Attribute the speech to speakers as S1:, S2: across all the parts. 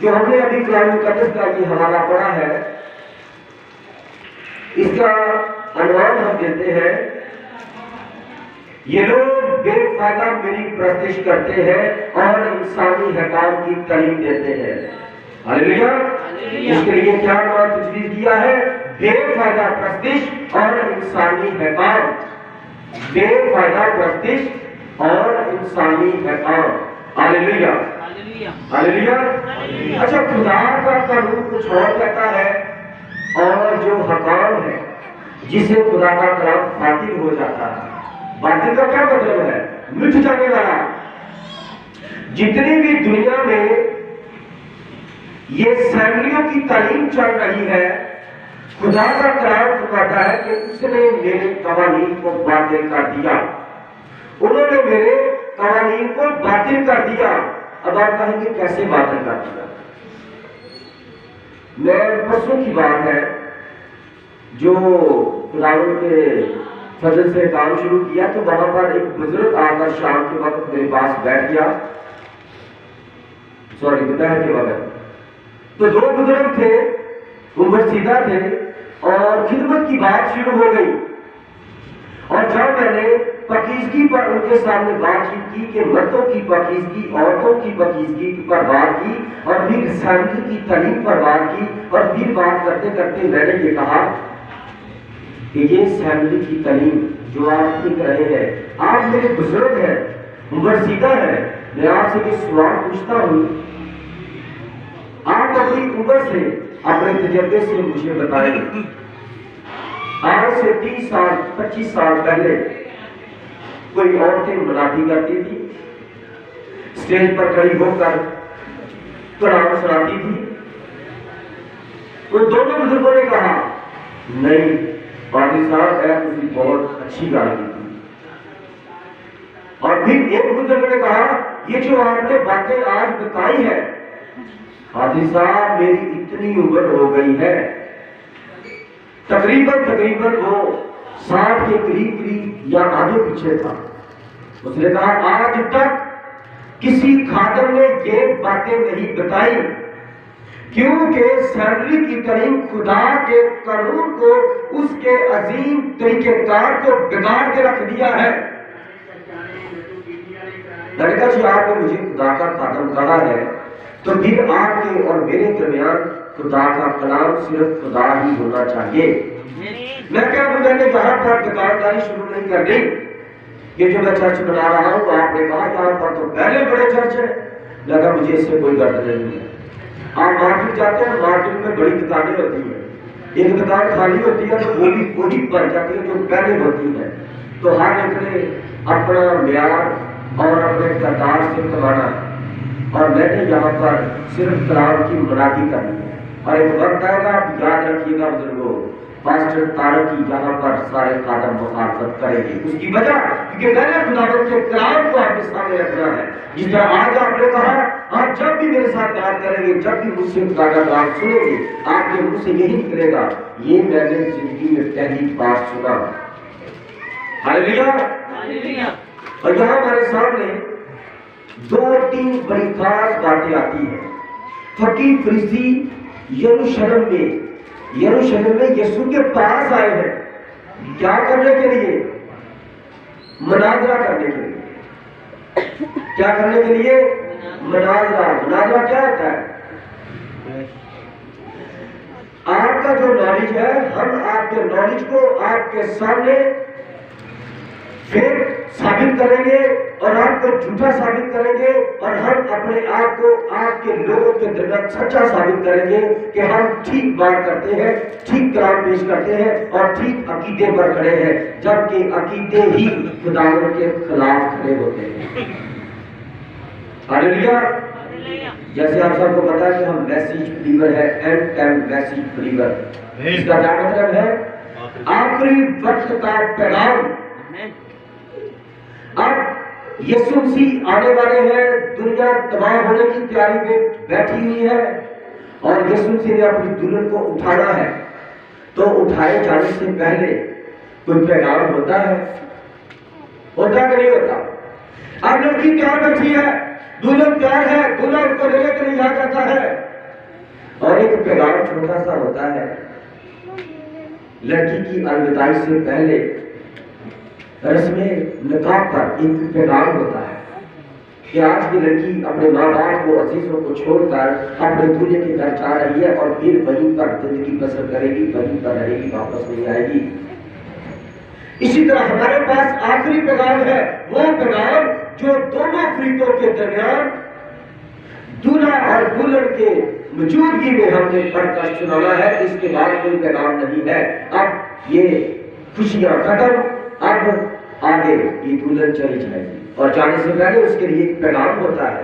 S1: जो हमने अभी कुरान मुकद्दस का ये हवाला पढ़ा है, इसका अनुमान हम देते हैं, ये लोग बेफायदा मेरी प्रतिष्ठा करते हैं और इंसानी हकाम की तालीम देते हैं। हालेलुया। इसके लिए क्या नाम तजवीज़ किया है? बेफायदा प्रतिष्ठा और इंसानी हकाम। बेफायदा प्रतिष्ठा और इंसानी हकाम। Hallelujah, hallelujah. अच्छा, खुदा का कानून कुछ और कहता है, और जो हकाम है जिसे खुदा का कलाम बातिल हो जाता है। बातिल का क्या मतलब है? मिट जाने वाला। जितनी भी दुनिया में ये सैमरियों की तालीम चल रही है, खुदा का कलाम कहता है कि उसने मेरे कवानीन को बातिल कर दिया, उन्होंने मेरे कवानीन को बातिल कर दिया। अब आप कहेंगे कैसे बातिल कर दिया? मैं परसों की बात है, जो खुदावंद के फजल से काम शुरू किया, तो वहां पर एक बुजुर्ग आकर शाम के वक्त मेरे पास बैठ गया, सॉरी दोपहर के वक्त। तो दो बुजुर्ग थे, उम्र सीधा थे, और खिदमत की बात शुरू हो गई। और जब मैंने पाकीज़गी पर उनके सामने बातचीत की कि मर्दों की पाकीज़गी, औरतों की पाकीज़गी पर बात की, और फिर रिसालत की तालीम पर बात की, और फिर बात करते करते मैंने ये कहा कि ये सैमरी की तालीम जो आप सीख रहे हैं, आप मेरे बुजुर्ग हैं, उम्र सीधा है, मैं आपसे ये सवाल पूछता हूँ, आप अपनी उम्र से, अपने तजर्बे से मुझे बताएं, आज से 30 साल 25 साल पहले कोई औरतें मनाती करती थी, स्टेज पर खड़ी होकर कलाम सुनाती थी? उन दोनों बुजुर्गों ने कहा नहीं पादी साहब, ऐसी बहुत अच्छी गाली थी। और फिर एक बुजुर्ग ने कहा ये जो आपने बातें आज बताई है हाजी साहब, मेरी इतनी उम्र हो गई है, तकरीबन वो 60 के करीब या आगे पीछे था। उसने कहा आज तक किसी खादम ने ये बातें नहीं बताई, क्योंकि सैमरी की तालीम खुदा के कानून को, उसके अजीम तरीकेकार को बिगाड़ के रख दिया है। लड़का जी, आपने मुझे खुदा का खादम कहा है, तो फिर आपके और मेरे दरमियान खुदा का कलाम सिर्फ खुदा ही होना चाहिए। मैं क्या, मैंने यहाँ पर दुकानदारी शुरू नहीं कर दी। ये जो मैं चर्च बना रहा हूँ, तो आपने कहा यहाँ पर तो पहले बड़े चर्च है, लगा मुझे इससे कोई गर्द नहीं है। आप मार्केट जाते हैं, मार्केट में बड़ी दुकानें होती हैं, एक दुकान खाली होती है तो वो भी बन जाती है जो पहले होती है। तो हर एक ने अपना म्यार और अपने किरदार से कमाना, और मैंने यहाँ पर सिर्फ कलाम की मुनादी करनी है। और एक वक्त आएगा, आप याद रखिएगा बुजुर्गों, पास्टर तारक की यहाँ पर सारे खादम मुखालफत करेंगे। उसकी वजह क्योंकि मैंने खुदावंद के कलाम को आपके सामने रखना है। जिस तरह आज आपने कहा, आप जब भी मेरे साथ बात करेंगे, जब भी मुझसे खुदा का कलाम सुनेंगे, आपके मुंह से यही निकलेगा, ये मैंने जिंदगी में पहली बार सुना। Hallelujah, hallelujah. और यहाँ हमारे सामने 2-3 बड़ी खास बातें आती है। फकीर फरीसी यरूशलेम में यीशु के पास आए हैं, क्या करने के लिए? मुनाजरा करने के लिए। क्या करने के लिए? मुनाजरा। मुनाजरा क्या होता है? आपका जो नॉलेज है, हम आपके नॉलेज को आपके सामने फिर साबित करेंगे और आपको झूठा साबित करेंगे, और हम अपने आप को आपके लोगों के दरमियान सच्चा साबित करेंगे कि हम ठीक बात करते हैं, ठीक कलाम पेश करते हैं और ठीक अकीदे पर खड़े हैं, जबकि अकीदे ही खुदावंद के खिलाफ खड़े होते हैं। हालेलुया। जैसे आप सबको पता है कि हम मैसेज बिलीवर है, एंड टाइम मैसेज बिलीवर। इसका क्या मतलब है? आखिरी वक्त का पैगाम। अब यीशु मसीह आने वाले हैं, दुनिया तबाह होने की तैयारी में बैठी हुई है, और यीशु मसीह ने अपनी दुल्हन को उठाना है। तो उठाए जाने से पहले कोई पैगाम होता है? होता कि नहीं होता? अब लड़की तैयार बैठी है, दुल्हन तैयार है, दुल्हन को लेने के लिए जाता है, छोटा सा होता है। लड़की की अलविदाई से पहले रस्म निकाह पर एक पैगाम होता है कि आज की लड़की अपने माँ बाप को, अजीजों को छोड़कर अपने दूल्हे के घर जा रही है और फिर वहीं पर जिंदगी बसर करेगी, वहीं पर रहेगी, वापस नहीं आएगी। इसी तरह हमारे पास आखिरी पैगाम है, वो पैगाम जो दोनों फरीकों के दरमियान दूल्हा और दुल्हन के मौजूदगी में हमने पढ़कर सुनाना है। इसके बाद कोई पैगाम नहीं है। अब ये खुशियां खत्म, अब आगे ये दुल्हन चली जाएगी और जाने से पहले उसके लिए एक पैगाम होता है।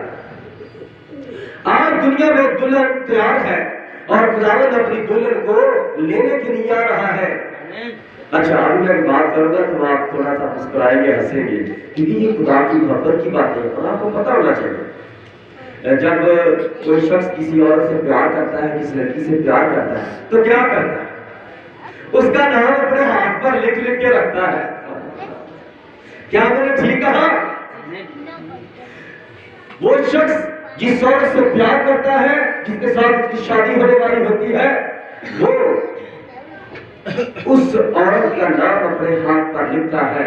S1: आज दुनिया में दुल्हन तैयार है और खुदावंद अपनी दुल्हन को लेने के लिए आ रहा है। अच्छा, अभी मैं बात करूंगा तो आप थोड़ा सा मुस्कुराएंगे, हंसेंगे, क्योंकि ये खुदा की मोहब्बत की बातें हैं और आपको पता होना चाहिए। जब कोई शख्स किसी और से प्यार करता है, किसी लड़की से प्यार करता है, तो क्या करता है? उसका नाम अपने हाथ पर लिख लिख के रखता है। क्या मैंने ठीक कहा? वो शख्स जिस औरत से प्यार करता है, जिसके साथ उसकी शादी होने वाली होती है, वो उस औरत का नाम अपने हाथ पर लिखता है।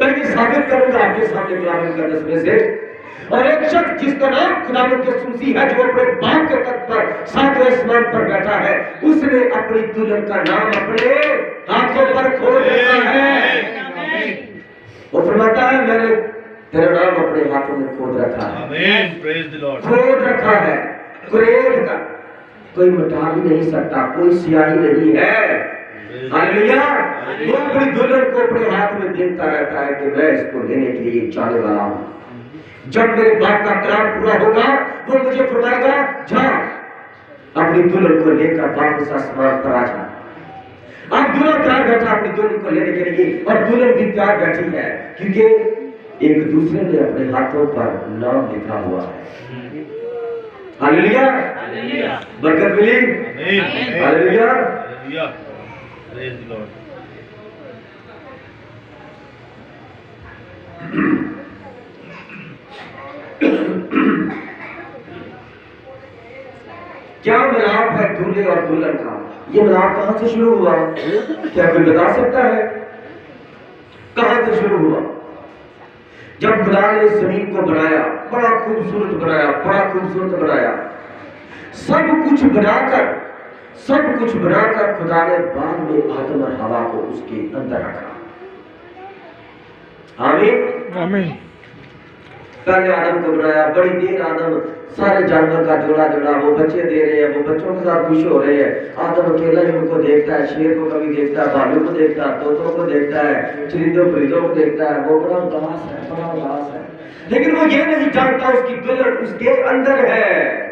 S1: मैं ये साबित करूंगा आपके सामने कलाम मुकद्दस में से। और एक शख्स जिसका नाम खुदावंद यसू मसीह है, जो अपने बाप के तख्त पर सातवें आसमान पर बैठा है, उसने अपनी दुल्हन का नाम अपने हाथों पर खोद रखा है। वो फरमाता है, मैंने तेरा नाम अपने हाथों में खोद रखा है। आमीन, प्रेज द लॉर्ड। खोद रखा है, कुरेद का, कोई मिटा भी नहीं सकता, कोई स्याही नहीं है। हालेलुया। वो अपनी दुल्हन को अपने हाथ में देखता रहता है कि मैं इसको लेने के लिए जाने वाला हूँ। जब मेरे बाप का कलाम पूरा होगा, वो मुझे फरमाएगा, जा अपनी दुल्हन को लेकर वापस आसमान पर आ जा। अब दुल्हन तैयार बैठा अपनी दुल्हन को लेने के लिए, और दुल्हन भी तैयार बैठी है, क्योंकि एक दूसरे ने अपने हाथों पर नाम लिखा हुआ है। हालेलुया, बरकत मिली। Hallelujah, praise the lord. क्या मिलाप है दूल्हे और दुल्हन का? ये मिलाप कहां से शुरू हुआ? क्या कोई बता सकता है कहां से शुरू हुआ? जब खुदा ने जमीन को बनाया, बड़ा खूबसूरत बनाया, बड़ा खूबसूरत बनाया, सब कुछ बनाकर खुदा ने बाद में आदम और हवा को उसके अंदर रखा। आमीन, आमीन। पहले आदम को बनाया, बड़ी देर आदम सारे जानवर का जोड़ा वो बच्चे दे रहे हैं, वो बच्चों के साथ खुश हो रहे हैं। आदम अकेला ही उनको देखता है, शेर को कभी देखता है, भालू को देखता है, तोतों को देखता है, चरिंदों परिंदों को देखता है। वो बड़ा उदास है, लेकिन वो ये नहीं जानता उसकी दुल्हन उसके अंदर है।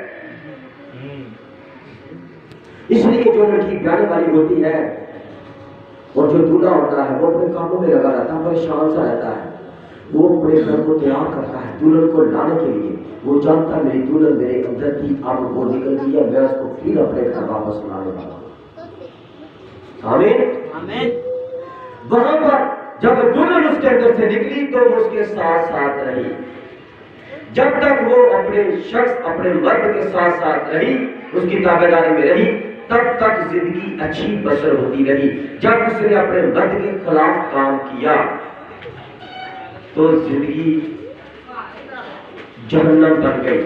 S1: इसलिए जो लड़की ब्याने वाली होती है और जो दूल्हा होता है, वो अपने कामों में लगा रहता है, परेशान सा रहता है। वो अपने घर को तैयार करता है दुल्हन को लाने के लिए। वो जानता है मेरी दुल्हन मेरे अंदर थी, अब वो निकल गई है, मैं उसको फिर अपने घर वापस लाने वाला हूं। आमीन। वहां पर जब दुल्हन उसके अंदर से निकली तो वो उसके साथ साथ रही। जब तक वो अपने मर्द के साथ साथ रही, उसकी ताबेदारी में रही, तब तक जिंदगी अच्छी बसर होती रही। जब उसने अपने मर्द के खिलाफ काम किया तो जिंदगी जहन्नम बन गई।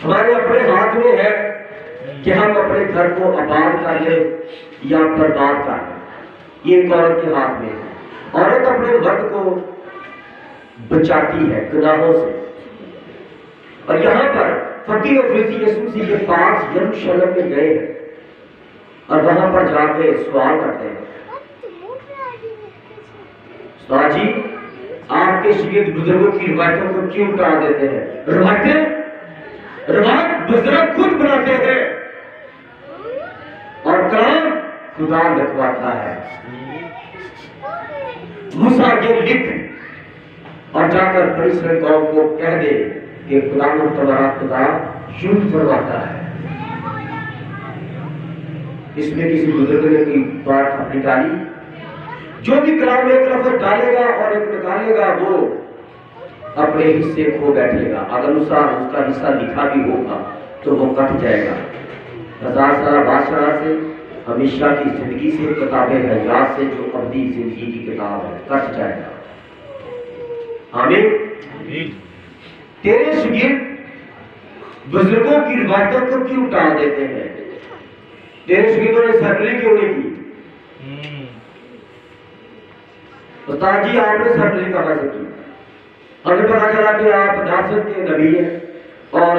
S1: हमारे अपने हाथ में है कि हम अपने घर को आबाद कर लें या बर्बाद कर लें। ये एक औरत के हाथ में है। औरत अपने मर्द को बचाती है गुनाहों से। और यहाँ पर फकीर और फरीसी यीशु मसीह के पास यरूशलेम में गए और वहां पर जाके सवाल करते हैं, जी आपके शहीद बुजुर्गों की रिवायतों को क्यों टाल देते हैं? रिवायत बुजुर्ग खुद बनाते हैं और कलाम खुदा लिखवाता है। मूसा ये लिख और जाकर बड़ी सारी कौम को कह दे कि खुदा तुम्हारा खुदा युद्ध करवाता है। इसमें किसी बुजुर्ग ने कोई बात अपनी डाली? जो भी कलाम एक लफ्ज डालेगा और एक निकालेगा, वो अपने हिस्से खो बैठेगा। अगर उसका हिस्सा लिखा भी होगा तो वो कट जाएगा। 1000 साल बादशाह से, हमेशा की जिंदगी से, किताबे हजरात से, जो अवधी जिंदगी की किताब है, कट जाएगा। आमीन। तेरे शागिर्द बुजुर्गों की रिवायतों को क्यों टाल देते हैं? तेरे शागिर्दों ने सर्जरी क्यों नहीं की? उस्ताद जी आपने सर्जरी कहाँ से की? हमें पता चला कि आप नासिर के नबी हैं और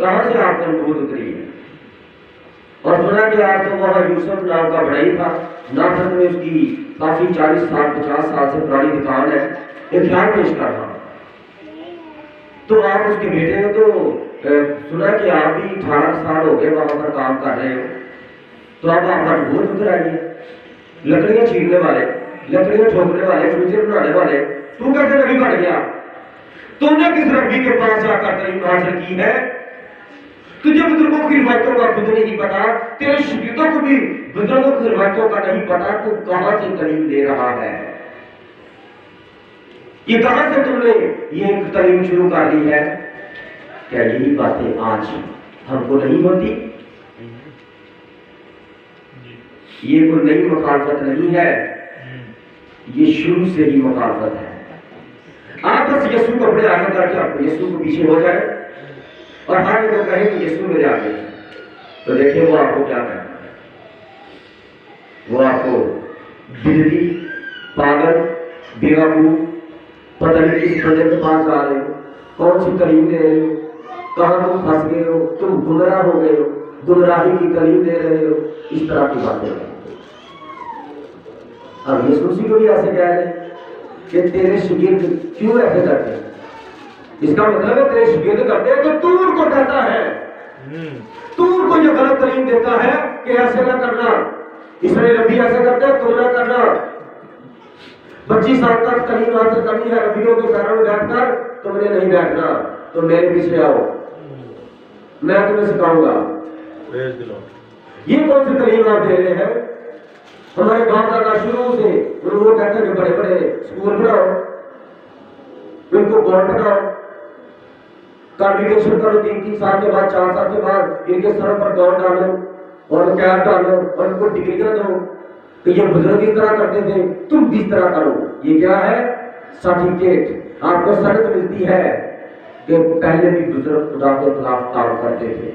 S1: कहाँ से आपको नबूवत उतरी है? और सुना कि आप तो वहाँ यूसुफ नाम का बड़ाई था, नासिर में उसकी काफी 40 साल 50 साल से पुरानी दुकान है, एक ख्याल पेश कर रहा। तो आप उसके बेटे हो, तो सुना कि आप भी 18 साल हो गए वहां पर काम कर रहे हो, तो अब आपका नबूवत उतर आई है। लकड़ियां छीनने वाले, लकड़ियां ठोकने वाले, फर्नीचर बनाने वाले, तू कैसे नबी बन गया? तूने किस रब्बी के पास जाकर तलीम हासिल की है? तुझे बुजुर्गों की रिवायतों का खुद नहीं पता, तेरे शागिर्दों को भी बुजुर्गों की रिवायतों का नहीं पता, तू कहां से तलीम दे रहा है? ये कहां से तुमने ये तलीम शुरू कर दी है? क्या यही बातें आज हमको नहीं होती? ये कोई नई मुखालफत नहीं है, ये शुरू से ही मुखालफत है। आप बस यीशु को अपने आगे करके आपको यीशु को पीछे हो जाए और हर को कहे कि यीशु मेरे आगे है, तो देखिए वो आपको क्या कहे। वो आपको बिजली, पागल, बेवकूफ, पता नहीं किस बंदे के पास जा रहे हो, कौन सी तलीम दे रहे हो, कहां तुम फंस गए हो, तुम गुमराह हो गए हो, गुमराही की तलीम दे रहे हो, इस तरह की बातें। अब यीशु मसीह को भी ऐसे कह रहे कि तेरे शागिर्द क्यों ऐसे करते हैं? इसका मतलब है तेरे शागिर्द करते हैं तो तू उनको कहता है, तू उनको ये गलत तलीम देता है कि ऐसे ना करना, इसराइल नबी ऐसे करते हैं, तुम ना करना। 25 साल तक तलीम हासिल करनी है नबियों के पैरों में बैठकर, तुमने नहीं बैठना, तो मेरे पीछे आओ, मैं तुम्हें सिखाऊंगा। ये कौन सी तलीम आप दे रहे हैं? हमारे गांव का शुरू से वो कहते हैं कि बड़े बड़े स्कूल बनाओ, उनको बोर्ड बनाओ, कॉन्विकेशन करो, 3-3 साल के बाद, 4 साल के बाद इनके सरों पर गौर डालो और कैप डालो और उनको डिग्रियां दो कि ये बुजुर्ग इस तरह करते थे, तुम भी इस तरह करो। ये क्या है? सर्टिफिकेट। आपको शर्त मिलती है कि पहले भी बुजुर्ग खुदा के खिलाफ काम करते थे,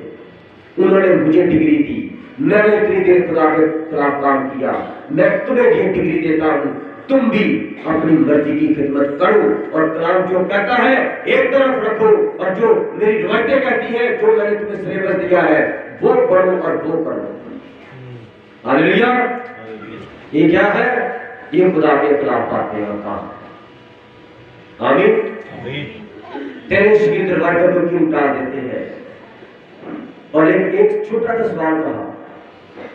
S1: उन्होंने मुझे डिग्री दी, मैंने इतनी देर खुदा के खिलाफ काम किया, मैं तुम्हें ये डिग्री देता हूं, तुम भी अपनी मर्जी की खिदमत करो और कलाम जो कहता है एक तरफ रखो और जो मेरी रिवायतें कहती हैं, जो मैंने तुम्हें सिलेबस दिया है वो पढ़ो और वो करो। हालेलुया। ये क्या है? ये खुदा के खिलाफ बातें और काम। आमीन। तेरे शागिर्द रिवायतों को क्यों टाल देते हैं? और एक छोटा सा सवाल कहा,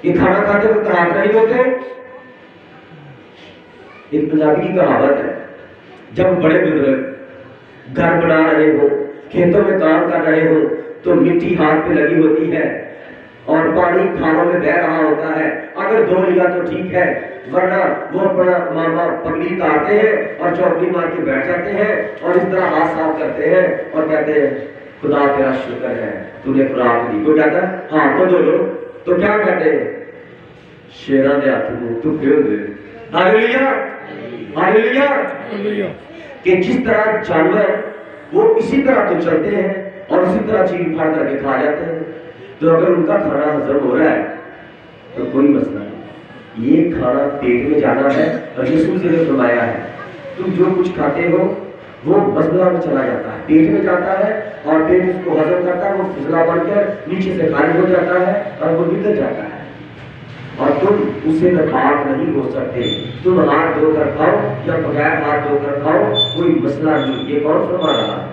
S1: ये खाना खाते वक्त हाथ नहीं धोते? एक पंजाबी की कहावत है, जब बड़े बुजुर्ग घर बना रहे हो, खेतों में काम कर रहे हो, तो मिट्टी हाथ पे लगी होती है और पानी खानों में बह रहा होता है, अगर धो लिया तो ठीक है, वरना वो अपना मामा पगड़ी उतारते हैं और चौकड़ी मार के बैठ जाते हैं और इस तरह हाथ साफ करते हैं और कहते हैं खुदा तेरा शुक्र है तूने खुराक दी। तो कहता है हाँ तो दो लो, तो क्या कहते हैं? शेरा दे हाथ में तू क्यों दे। Hallelujah, hallelujah. कि जिस तरह जानवर वो इसी तरह तो चलते हैं और उसी तरह चीर फाड़ करके खा जाते हैं, तो अगर उनका खाना हजम हो रहा है तो कोई मसला नहीं, ये खाना पेट में जाना है और यीशु ने फरमाया है तुम जो कुछ खाते हो वो मसला में चला जाता है, पेट में जाता है और पेट उसको हजम करता है, वो फिजला बनकर नीचे से खाली हो जाता है और वो निकल जाता है और तुम उससे नापाक नहीं हो सकते। तुम हाथ धोकर खाओ या बगैर हाथ धोकर खाओ, कोई मसला नहीं। ये कौन फरमा रहा है?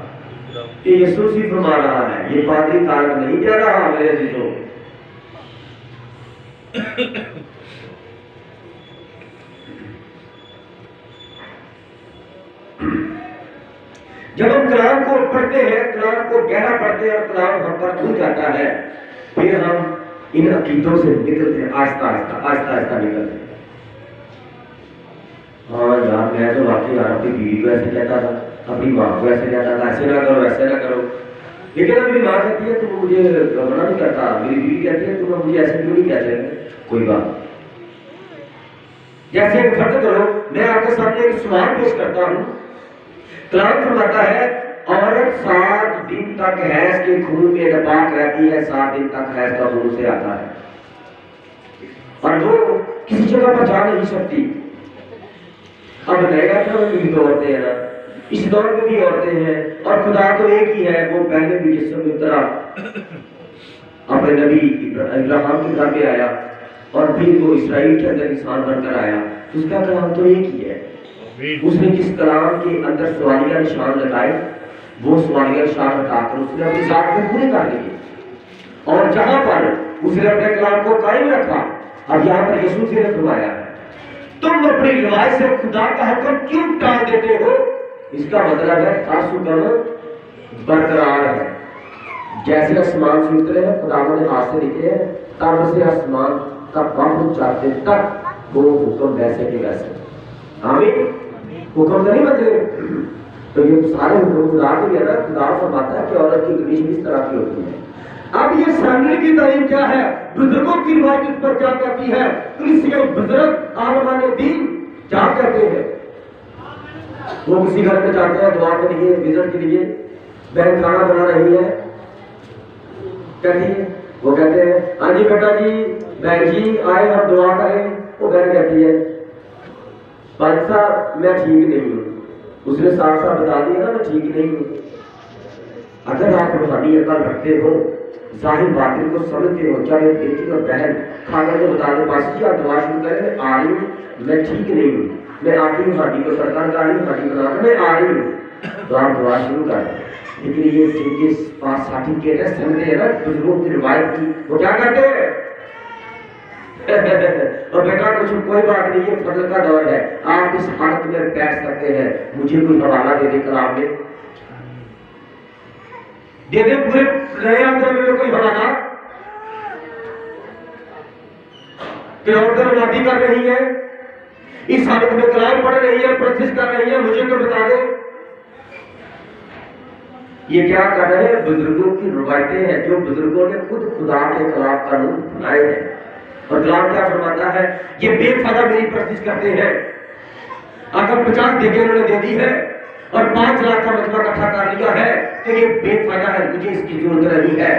S1: ये यीशु ही फरमा रहा है, ये पादरी तारक नहीं कह रहा मेरे अजीजों। जब हम कलाम को पढ़ते हैं, कलाम को गहरा पढ़ते हैं और कलाम हम पर खुल जाता है, फिर हम इन अकीदों से निकलते हैं, आहिस्ता आहिस्ता आहिस्ता आहिस्ता निकलते हैं। हाँ यार मैं तो वाकई यार अपनी बीवी को ऐसे कहता था, अपनी माँ को ऐसे कहता था, ऐसे ना करो ऐसे ना करो, लेकिन अपनी माँ कहती है तुम मुझे मना नहीं करता, मेरी बीवी कहती है तुम मुझे ऐसे क्यों नहीं कहते हैं, कोई बात। जैसे फर्ज करो मैं आपके सामने एक सवाल पेश करता हूं। कलाम फरमाता है औरत 7 दिन तक हैज के खून में नापाक रहती है, 7 दिन तक हैज का खून से आता है और वो किसी जगह पर जा नहीं सकती। अब रहेगा क्या, भी तो औरतें हैं ना, इस दौर में भी औरतें हैं और खुदा तो एक ही है। वो पहले भी जिस्म में उतरा, अपने नबी इब्राहिम के घर में आया और फिर वो इसराइल के अंदर इंसान बनकर आया। उसका कलाम तो एक ही है। उसने जिस कलाम के अंदर सवालिया निशान लगाए वो सवालिया निशान हटाकर उसने अपनी जात को पूरे कर दिए और जहां पर उसने अपने कलाम को कायम रखा, अब यहाँ पर यीशु से ने फरमाया तुम अपनी रिवायत से खुदा का हुक्म क्यों टाल देते हो। इसका मतलब है तासुब बरकरार है। जैसे आसमान से उतरे हैं खुदा ने हाथ से लिखे हैं, तब से आसमान का बाबू चाहते तक वो हुक्म वैसे के वैसे। आमीन। हुक्म तो नहीं बदले। तो ये सारे हुक्म खुदा के लिए ना, खुदा फरमाता है कि औरत की कमीज किस तरह की होती है। अब ये सैंडल की तालीम क्या है, बुजुर्गों की रिवायत इस पर क्या कहती है, कलीसिया बुजुर्ग आलमान दीन क्या कहते हैं। वो किसी घर में जाते हैं दुआ के लिए, विजिट के लिए, बहन खाना बना रही है, कहती है, वो कहते हैं हाँ जी बेटा जी, बहन जी आए हम दुआ करें। वो बहन कहती है भाई साहब मैं ठीक नहीं हूँ। उसने साफ साफ बता दिया ना मैं ठीक नहीं हूँ। अगर आप रूहानी अकल रखते हो, जाहिर बातिल को समझते हो, चाहे बेटी और बहन खाकर को बता दे बस जी आप दुआ शुरू करें, मैं आ रही हूँ, मैं ठीक नहीं हूँ, मैं आपकी हड्डी को सरकार का रही हूँ, हड्डी बना मैं आ रही हूँ, तो आप दुआ शुरू करें। लेकिन ये जिनके पास सर्टिफिकेट है, समझते हैं ना बुजुर्गों की रिवायत की, वो क्या कहते हैं और बेटा कुछ कोई बात नहीं, ये फजल का दौर है, आप इस हालत में बैठ सकते हैं, मुझे कोई हवाला दे दे कलाम में, दे दे पूरे नए अंदर में कोई हवाला कि औरतें नाटी कर रही है, इस हालत में कलाम पढ़ रही है, प्रतिष्ठ कर रही है, मुझे तो बता दे। ये क्या कर रहे हैं, बुजुर्गों की रवायतें हैं जो बुजुर्गों ने खुद खुदा के खिलाफ कानून बनाए हैं। और कलाम क्या फरमाता है, ये बेफायदा मेरी प्रतिष्ठ करते हैं। अगर 50 देके उन्होंने दे दी है और 5 लाख का मजबा इकट्ठा कर लिया है तो ये बेफायदा है, मुझे इसकी जरूरत नहीं है।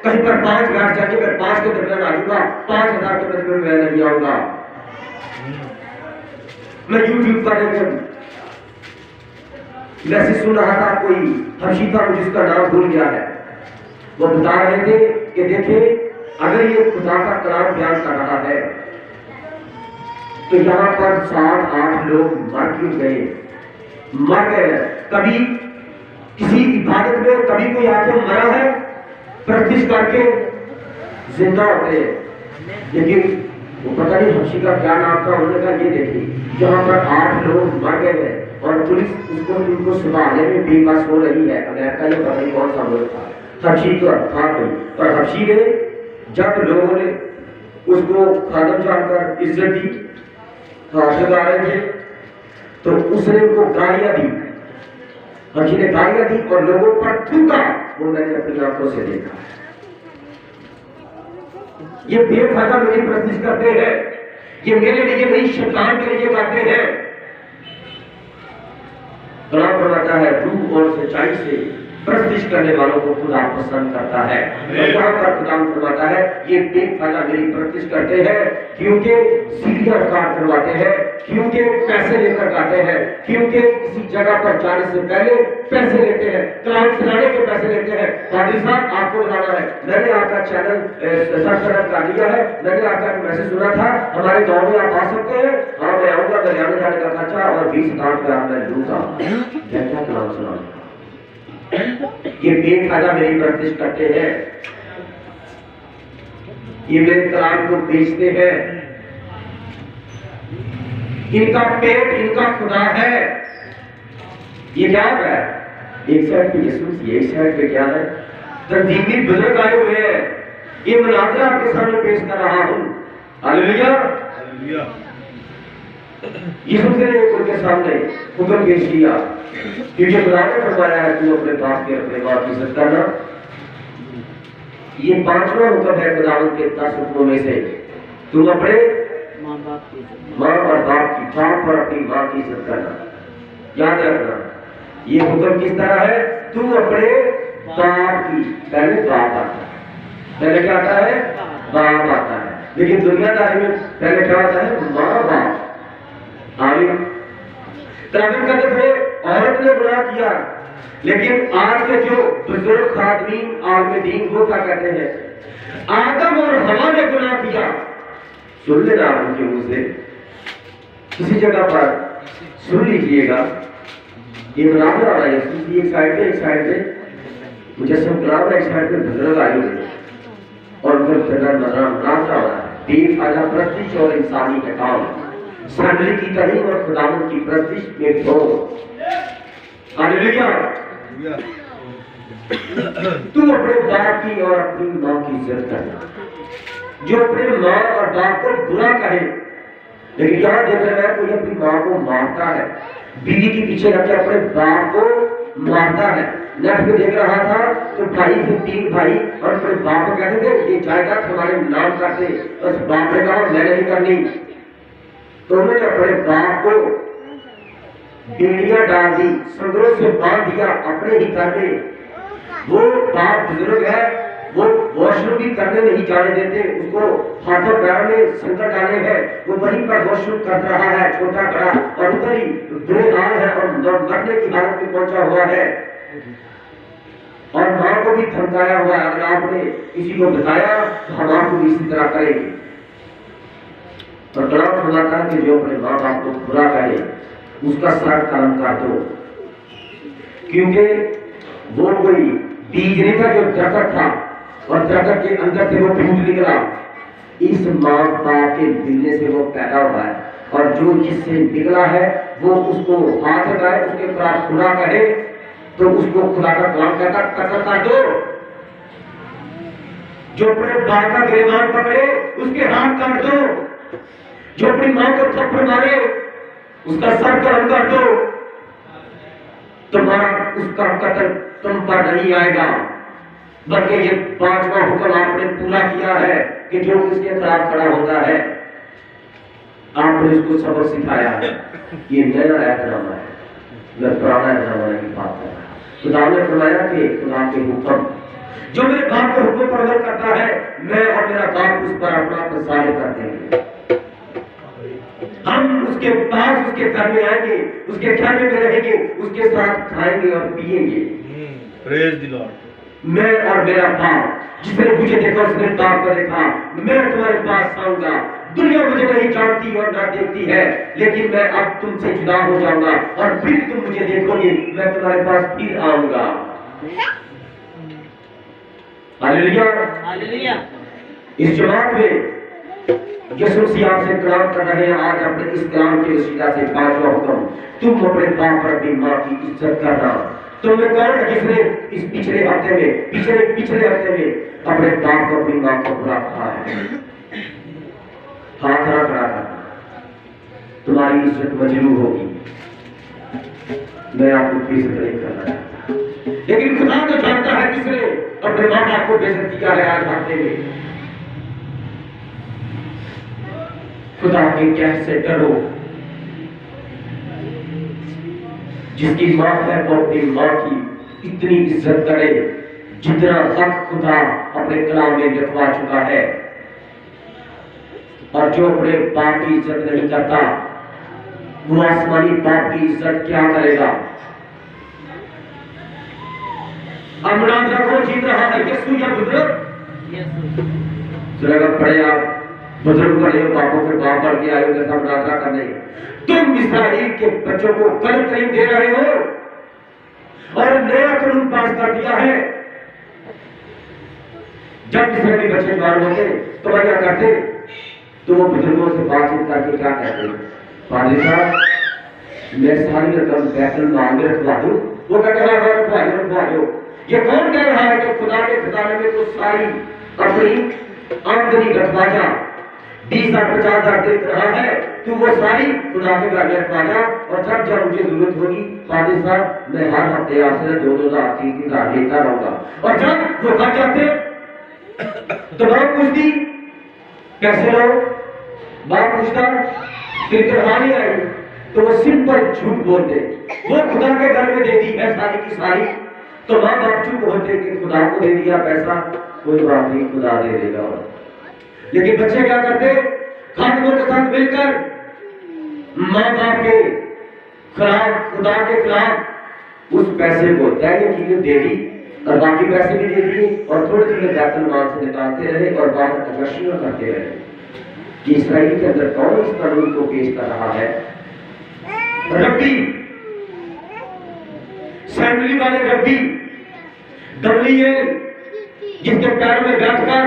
S1: कहीं पर 5 बैठ जाके मैं 5 के दरमियान आ जाऊंगा, 5000 के मजबे में मैं नहीं आऊंगा। मैं यूट्यूब पर मैसेज सुन रहा था, कोई हर्षिता, मुझे उसका नाम भूल गया है, वो बता रहे थे कि देखिए अगर ये खुदा का कलाम बयान कर रहा है तो यहाँ पर 7-8 लोग मर क्यों गए, मर गए, कभी किसी इबादत में कभी कोई आके मरा है, प्रतिष्ठ करके जिंदा होते हैं। लेकिन वो पता नहीं हर्षी का क्या नाम था, उन्होंने कहा ये देखिए यहाँ पर 8 लोग मर गए हैं और पुलिस उसको उनको सुधारने में बेबस हो रही है। अमेरिका ये पता नहीं कौन सा मुल्क था, हर्षी तो था कोई, और हर्षी ने जब लोगों ने उसको खादम जानकर इज्जत दी, हाथ लगा रहे थे, तो उसने उनको गालियां दी, हर्षी ने गालियां दी और लोगों पर थूका, वो मैंने अपनी आंखों से देखा। ये बेफायदा मेरी प्रतिष्ठ करते हैं, ये मेरे लिए नहीं शैतान के लिए करते हैं। कलाम फरमाता है रूह और सच्चाई से प्रतिष्ठ करने वालों को खुदा पसंद करता है। यहाँ पर खुदा फरमाता है ये बेफायदा मेरी प्रतिष्ठ करते हैं क्योंकि सीढ़ियां कार करवाते हैं, क्योंकि पैसे लेकर आते हैं, क्योंकि किसी जगह पर जाने से पहले पैसे लेते हैं, कलाम सुनाने के पैसे लेते हैं। पादरी साहब आपको बताना है, मैंने आपका चैनल सब्सक्राइब कर लिया है, मैंने आपका मैसेज सुना था, हमारे गाँव में आप आ सकते हैं, हाँ मैं आऊंगा, मैं जाने जाने का खर्चा और 20,000 रुपया मैं लूंगा। क्या कलाम सुना, ये बेफायदा मेरी प्रतिष्ठ करते हैं, ये मेरे कलाम को बेचते हैं, इनका पेट इनका खुदा है। ये क्या है, एक साइड पे यीशु, एक साइड पे क्या है, तंजीमी बुजुर्ग आए हुए हैं, ये मुनाज़रा आपके सामने पेश कर रहा हूं। हालेलुया। यीशु ने उनके सामने हुक्म पेश किया क्योंकि खुदा ने फरमाया है तू अपने बाप की अपने मां की इज्जत करना। ये पांचवा हुक्म है खुदावंद के 10 हुक्मों में से। तुम अपने माँ और बाप की, बाप और अपनी माँ की इज्जत करना। याद रखना ये हुक्म किस तरह है, तुम अपने बाप की, पहले बाप आता है, पहले क्या आता है, बाप आता है। लेकिन दुनियादारी में पहले क्या आता है, माँ बाप। आगे तराबिन करते थे औरत ने गुनाह किया, लेकिन आज के जो बुजुर्ग खातमीन आलम दीन वो क्या कहते हैं, आदम और हवा ने गुनाह किया। सुन लेना आप उनके मुंह से, किसी जगह पर सुन लीजिएगा। ये बराबर आ रहा है, एक साइड पे, एक साइड पे मुजस्सम कलाम, एक साइड पे बुजुर्ग आए हुए और उनका नाचा हो रहा है। दीन आजा प्रस्तिश और इंसानी का काम, सांडली की कड़ी और खुदावंद की प्रस्तिश में दो। हालेलुया। तू अपने बाप की और अपनी माँ की इज्जत करना। जो अपने माँ और बाप को बुरा कहे, लेकिन यहाँ देख रहा है कोई अपनी माँ को मारता है, बीवी के पीछे रख के अपने बाप को मारता है। नेट पे देख रहा था तो भाई थे, 3 भाई, और अपने बाप को कहते थे ये जायदाद हमारे नाम करते, उस बाप ने कहा मैंने नहीं करनी, तो उन्होंने अपने बाप को बेड़ियां डाल दी, संगरों से बांध दिया अपने ही घर में। वो बाप बुजुर्ग है, वो वॉशरूम भी करने नहीं जाने देते, उसको हाथों पैरों में संकट डाले हैं, वो वहीं पर वॉशरूम कर रहा है छोटा बड़ा, और उधर ही बुरे हाल है और मरने की हालत में पहुंचा हुआ है। और माँ को भी धमकाया हुआ है, अगर आपने किसी को बताया तो हम आपको भी इसी तरह करेंगे। और कलाम फरमाता है कि जो अपने माँ बाप को बुरा कहे उसका सर कलम कर दो, क्योंकि वो कोई बीज नहीं था जो दरख्त था और दरख्त के अंदर से वो फूट निकला। इस माँ बाप के मिलने से वो पैदा हुआ है, और जो जिससे निकला है वो उसको हाथ लगाए, उसके खिलाफ खुदा कहे तो उसको खुदा का कलाम कहता कत्ल कर दो। जो अपने बाप का गिरबान पकड़े उसके हाथ काट दो, जो अपनी माँ को थप्पड़ मारे उसका सर कलम कर दो। तुम्हारा उसका कत्ल तुम पर नहीं आएगा, बल्कि ये 5वां हुक्म आपने पूरा किया है कि जो इसके खिलाफ खड़ा होता है आपने उसको सबक सिखाया है। ये नया ऐतनामा है, मैं पुराना ऐतनामा की बात कर रहा हूं। खुदा ने फरमाया कि खुदा के हुक्म, जो मेरे बाप के हुक्म पर अमल करता है, मैं और मेरा बाप उस पर अपना जाहिर कर देंगे। हम उसके पास उसके घर में आएंगे, उसके खाने में रहेंगे, उसके साथ खाएंगे और पिएंगे।
S2: Praise the Lord.
S1: मैं और मेरा बाप, जिसने मुझे देखा उसने बाप को देखा। मैं तुम्हारे पास आऊंगा, दुनिया मुझे नहीं जानती और ना देखती है, लेकिन मैं अब तुमसे जुदा हो जाऊंगा और फिर तुम मुझे देखोगे, मैं तुम्हारे पास फिर आऊंगा। Hallelujah, hallelujah. इस जमात में यीशु मसीह आपसे कलाम कर रहे हैं आज अपने इस कलाम के वसीला से 5वां हुक्म, तुम अपने बाप और अपनी माँ की इज्जत करना। तो मैं कौन है जिसने इस पिछले हफ्ते में अपने बाप को अपनी माँ को बुरा कहा है? हाथ खड़ा करना, तुम्हारी इज्जत मजरूह होगी। मैं आपको बेइज्जत नहीं करना चाहता, लेकिन खुदा तो जानता है किसने अपने माँ बाप को बेइज्जत किया है। आज हफ्ते में खुदा के कह से डरो। जिसकी माँ है वो अपनी माँ की इतनी इज्जत करे जितना हक खुदा अपने कलाम में लिखवा चुका है। और जो अपने बाप की इज्जत नहीं करता वो आसमानी बाप की इज्जत क्या करेगा? अमरान रखो जीत रहा है यीशु या बुजुर्ग? जरा पढ़े आप, बुजुर्ग पढ़े हो, बापों के बाप पढ़ के आए हो, जैसा मुनाजरा करने। तुम इस्राएल के बच्चों को कल करीम दे रहे हो और नया कानून पास कर दिया है। जब इस्राएली बच्चे जवान होते तो वह क्या करते? तो वो बुजुर्गों से बातचीत करके क्या कहते? पादरी साहब मैं सारी रकम बैतुल माल में रखवा दूं। वो कहते हैं रखवा दो। ये कौन कह रहा है कि खुदा के खजाने में तो सारी अपनी आमदनी रखवा जा, 20,000 50,000 दे रहा है, तू वो सारी खुदा के घर में रखवा जा, और जब मुझे जरूरत होगी पादरी साहब मैं हर हफ्ते आपसे 2,000 3,000 लेता रहूंगा। और जब वो घर जाते तो मां पूछती कैसे लो, बाप पूछता तेरी तरवानी आई, तो वो सिंपल झूठ बोलते, वो खुदा के घर में दे दी है सारी की सारी, तो माँ बाप चुप होते कि खुदा को दे दिया पैसा, कोई बात नहीं खुदा दे देगा। लेकिन बच्चे क्या करते, खादमों के साथ मिलकर माँ बाप के खिलाफ, खुदा के खिलाफ उस पैसे को तय की दे दी और बाकी पैसे भी दे दिए और थोड़े थोड़े बैतुल माल से निकालते रहे और बाहर तकशीयां करते रहे कि इसराइल के अंदर कौन इस कानून को पेश कर रहा है। रब्बी, सैंडली वाले रब्बी गमलीएल, जिसके पैर में बैठकर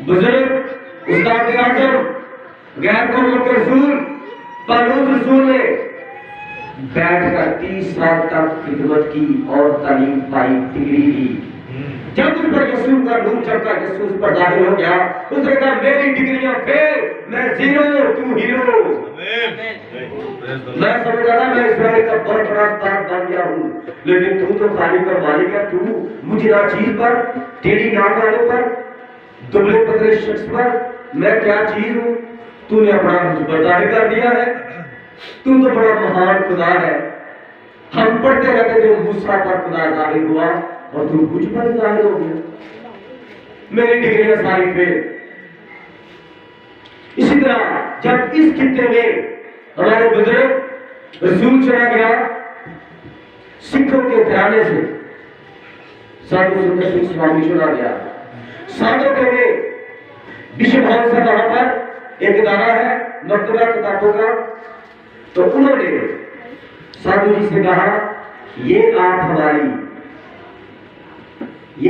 S1: बुजुर्ग उस्ताद आजम गैर कौम के रसूल पौलुस रसूल ने बैठकर 30 साल तक खिदमत की और तालीम पाई, डिग्री ली। जब उस पर यीशु का नूर चमका, यीशु उस पर जाहिर हो गया, उसने कहा मेरी डिग्रियां फेल, मैं जीरो, तू हीरो। मैं समझ रहा मैं इस्राइल का बहुत बड़ा उस्ताद बन गया हूँ, लेकिन तू तो खाली का मालिक है। तू मुझे ना चीज पर, टेढ़ी नाक वाले पर, दुबले पतले शख्स पर मैं क्या चीज हूँ, तूने अपना मुझ पर जाहिर कर दिया है। तू तो बड़ा महान खुदा है। हम पढ़ते रहते थे मूसा पर खुदा जाहिर हुआ और तू मुझ पर जाहिर हो गया। मेरी डिग्रियां सारी फेल। इसी तरह जब इस खित्ते में हमारे बुजुर्ग रसूल चला गया सिखों के घराने से, साधु सुंदर सिंह स्वामी चुना गया। साधु के में बिशप हाउस है, वहां पर एक इदारा है मकतबा किताबों का, तो उन्होंने साधु जी से कहा ये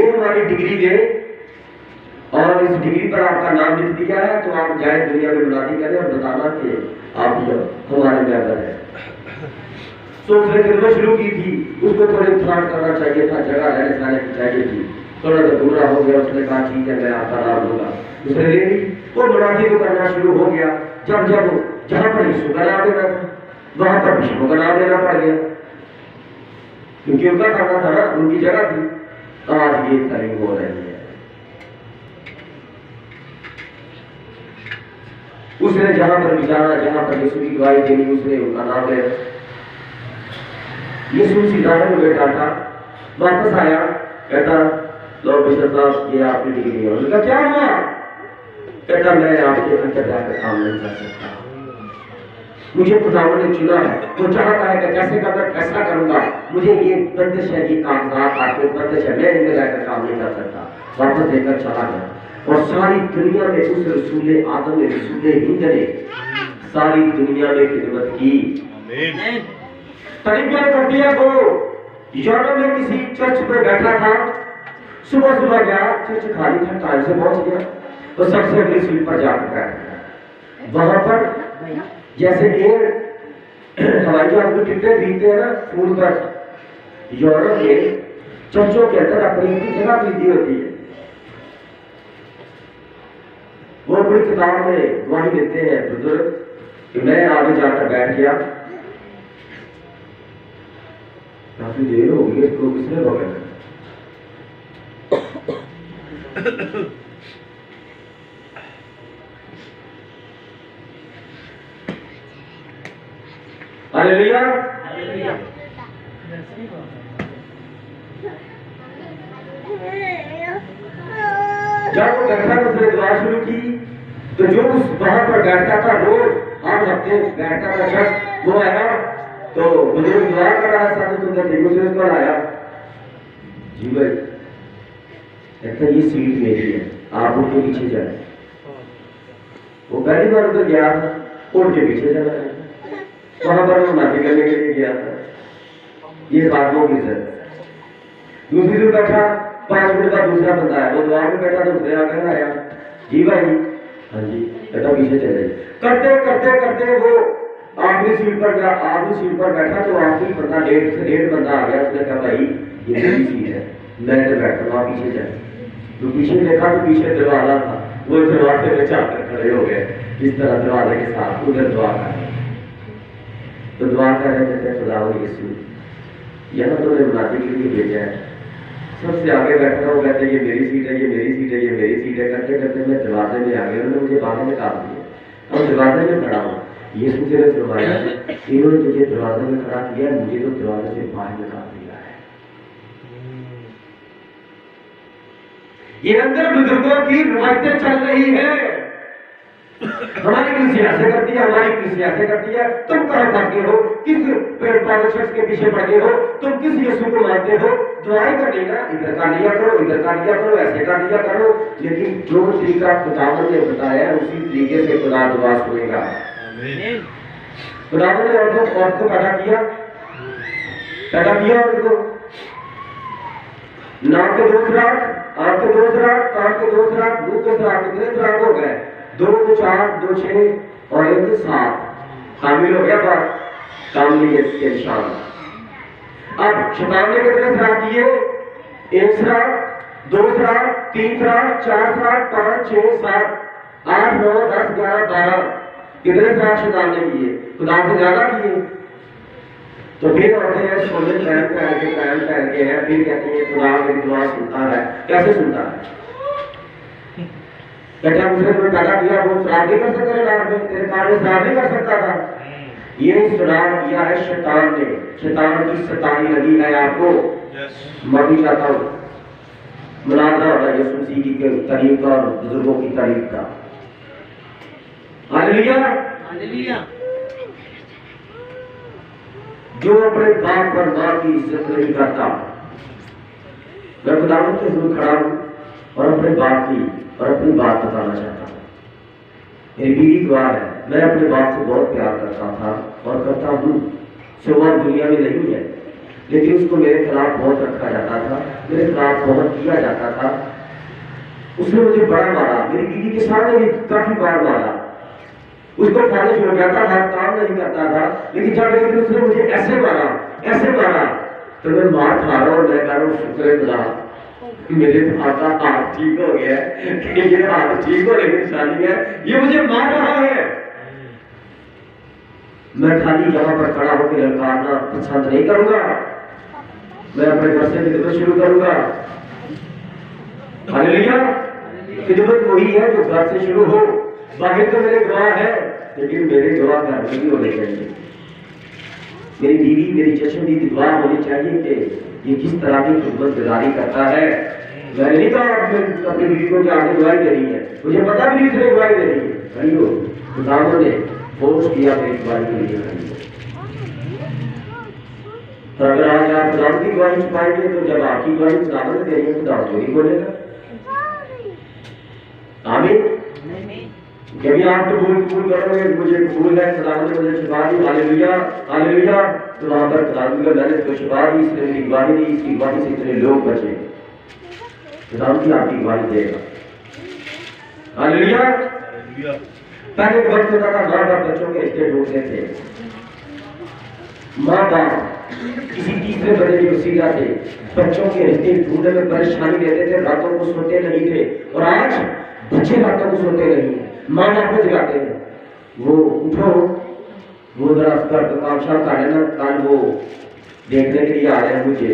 S1: हमारी डिग्री ले और इस डिग्री पर आपका नाम लिख दिया है, तो आप जाए दुनिया में मुनादी करें और बताना कि आप हमारे मेंबर हैं। तो उसने खिदमत शुरू की थी, उसको थोड़े उत्थान करना चाहिए था, जगह रहने सहने की चाहिए थी, थोड़ा सा दूरा हो गया। उसने कहा ठीक है मैं आपका नाम लूंगा, उसने ले ली। वो मुनादी को करना शुरू हो गया। जब जहां पर यीशु का नाम लेना था वहां पर विष्णु का नाम लेना पड़ गया, क्योंकि उनका करना था ना, उनकी जगह थी। आज ये तालीम हो रही है। उसने जहां पर भी जाना, जहां पर यीशु की गवाही देनी, उसने उनका नाम लेना। यीशु सीधा में बैठा था, वापस आया, कहता लो बिशप साहब ये आपकी डिग्री है। उसने कहा क्या हुआ? कहता मैं आपके अंदर जाकर काम नहीं कर सकता, मुझे खुदावंद ने चुना है, वो चाहता है कि कैसे करना कैसा करूंगा, मुझे ये बंदिश है, ये कागजात आपके बंदिश है, मैं इनमें रहकर काम नहीं कर सकता। वापस देकर चला गया और सारी दुनिया में उस रसूले आदम ने, रसूले हिंद ने सारी दुनिया में खिदमत की। तरीका कर दिया। वो यूरोप में किसी चर्च में बैठा था, सुबह सुबह गया, चर्च खाली था, टाइम से पहुंच गया, तो सबसे अगली सीट पर जाकर बैठ गया। वहां पर जैसे हवाई जहाज में टिकटें खरीदते हैं ना फोन पर, यूरोप में चर्चों के अंदर अपनी जगह खरीदी होती है। वो अपनी किताब में गवाही देते हैं बुजुर्ग कि मैं आगे जाकर बैठ गया, काफी देर हो गई, इसको किसने पकड़ा? हालेलुया। जब वो बैठा तो उसने दुआ शुरू की, तो जो उस वहां पर बैठता था, रोज हर हफ्ते बैठता था शख्स, वो आया तो बुजुर्ग दुआ कर रहा था, तो सुंदर थे, मुझे उसको आया, जी भाई कहता ये सीट मेरी है, आप उनके पीछे जाए। वो पहली बार उधर गया था, उनके पीछे चला गया, वहां पर वो नाती करने के लिए गया था। ये बातों की सर दूसरी जो बैठा, 5 मिनट बाद दूसरा बंदा है, वो द्वार में बैठा, दूसरे आकर आया, जी भाई, हाँ जी, कहता पीछे चले। करते करते करते वो आखिरी सीट पर गया, आखिरी सीट पर बैठा, तो आखिरी बंदा 1.5 बंदा आ गया। उसने कहा भाई ये मेरी सीट है, मैं इधर बैठा, आप पीछे जाए। तो पीछे देखा तो पीछे दरवाजा था, वो दरवाजे में जाकर खड़े हो गए, इस तरह दरवाजे के साथ उधर दुआ कर रहे। तो दुआ कर रहे थे, खुदावंद यीशु यहाँ तो मुनादी के लिए भेजा है, सबसे आगे बैठा, वो कहते ये मेरी सीट है, ये दरवाजे में आ गए, उन्होंने मुझे बाहर निकाल दिया। अब दरवाजे में खड़ा हूँ, यीशु मसीह ने फरमाया इन्होंने तुझे दरवाजे में खड़ा किया, मुझे तो दरवाजे से बाहर निकाल दिया है। ये अंदर बुजुर्गों की रवायतें चल रही है। हमारी कलीसिया ऐसे करती है, हमारी कलीसिया ऐसे करती है। तुम कहाँ फंस गए हो, किस पागल शख्स के पीछे पड़ गए हो, तुम किस यीशु को मानते हो? दुआएं करनी ना, इधर का लिया करो, इधर का लिया करो, ऐसे का लिया करो। लेकिन जो तरीका खुदावन ने बताया उसी तरीके से खुदा दुआ सुनेगा। खुदावन ने औरत को पैदा किया उनको, नाम के 2 सुराग, आंख के 2 सुराग, कान के 2 सुराग, मुंह के सुराग, कितने सुराग हो गए? 2 को 4, 2 6 और 1 7। शामिल हो गया बात कामलियत के निशान। अब शैतान ने कितने सुराग किए? 1 सुराग, 2 सुराग, 3 सुराग, 4 सुराग, 5 6 7 8 9 10 11 12। कितने सुराग शैतान ने किए? खुदा से ज्यादा किए। तो फिर होते हैं सोने पहन के हैं, फिर कहती है खुदा मेरी दुआ सुनता है। कैसे सुनता है? कहते हैं उसने तुम्हें पैदा किया, वो सुराग नहीं कर सकता तेरे लाभ में, तेरे कान में सुराग नहीं कर सकता था। ये सुराग किया है शैतान ने। शैतान की सतानी लगी है आपको। मैं भी चाहता हूँ मुनाजरा होगा यीशु मसीह की तारीफ का और बुजुर्गों की तारीफ का। हालेलुया। जो अपने बाप और माँ की इज्जत नहीं करता, मैं खुदावंद के सामने खड़ा हूँ और अपने बाप की और अपनी बात बताना चाहता हूँ। मेरी बीवी गवाह है, मैं अपने बाप से बहुत प्यार करता था और करता हूँ। सुबह दुनिया में नहीं है, लेकिन उसको मेरे खिलाफ बहुत रखा जाता था, मेरे खिलाफ बहुत किया जाता था। उसने मुझे बड़ा मारा, मेरी बीवी के सामने भी काफी बार मारा। उसको फालिश हो गया था, हर काम नहीं करता था। लेकिन जब एक दिन उसने मुझे ऐसे मारा तो मैं मार खा रहा हूँ और मैं कह रहा हूँ शुक्र खुदा मेरे हाथ का हाथ ठीक हो गया कि ये हाथ ठीक होने की निशानी है, ये मुझे मार रहा है। मैं खाली जगह पर खड़ा होकर ललकारना पसंद नहीं करूंगा, मैं अपने घर से खिदमत शुरू करूंगा। हालेलुया। खिदमत वही है जो घर से शुरू हो। बाहर तो मेरे गवाह है, लेकिन मेरे गवाह घर में भी होने चाहिए। मेरी बीवी मेरी चश्मदीद गवाह होनी चाहिए कि ये किस तरह की खिदमत गुजारी करता है। मैंने नहीं कहा अपनी बीवी को आगे गवाही दे रही है, मुझे पता भी नहीं इसने गवाही दे रही है। खड़ी हो, खुदावंद ने फोर्स किया मेरी गवाही के लिए खड़ी हो। और अगर आज आप खुदावंद की गवाही छुपाएंगे तो जब आपकी गवाही खुदावंद दे रही है खुदावंद थोड़ी बोलेगा। आमीन। जब आप कबूल करोगे मुझे कबूल है, खुदावंद ने मुझे शिफा दी, हालेलुया हालेलुया। तो वहां पर खुदावंद का मैंने तो शिफा दी, इसने मेरी गवाही दी, इसकी गवाही से इतने लोग बचे। खुदावंद की आपकी गवाही देगा। हालेलुया। पहले एक वक्त होता था माँ बाप बच्चों के रिश्ते ढूंढते थे। माँ बाप किसी तीसरे बड़े की वसीला से बच्चों के रिश्ते ढूंढने में परेशानी लेते थे, रातों को सोते नहीं थे। और आज बच्चे रातों को सोते नहीं, माँ बाप को जगाते हैं, वो उठो, वो जरा कर काम शाम का है ना, कल वो देखने के लिए आ रहे हैं मुझे,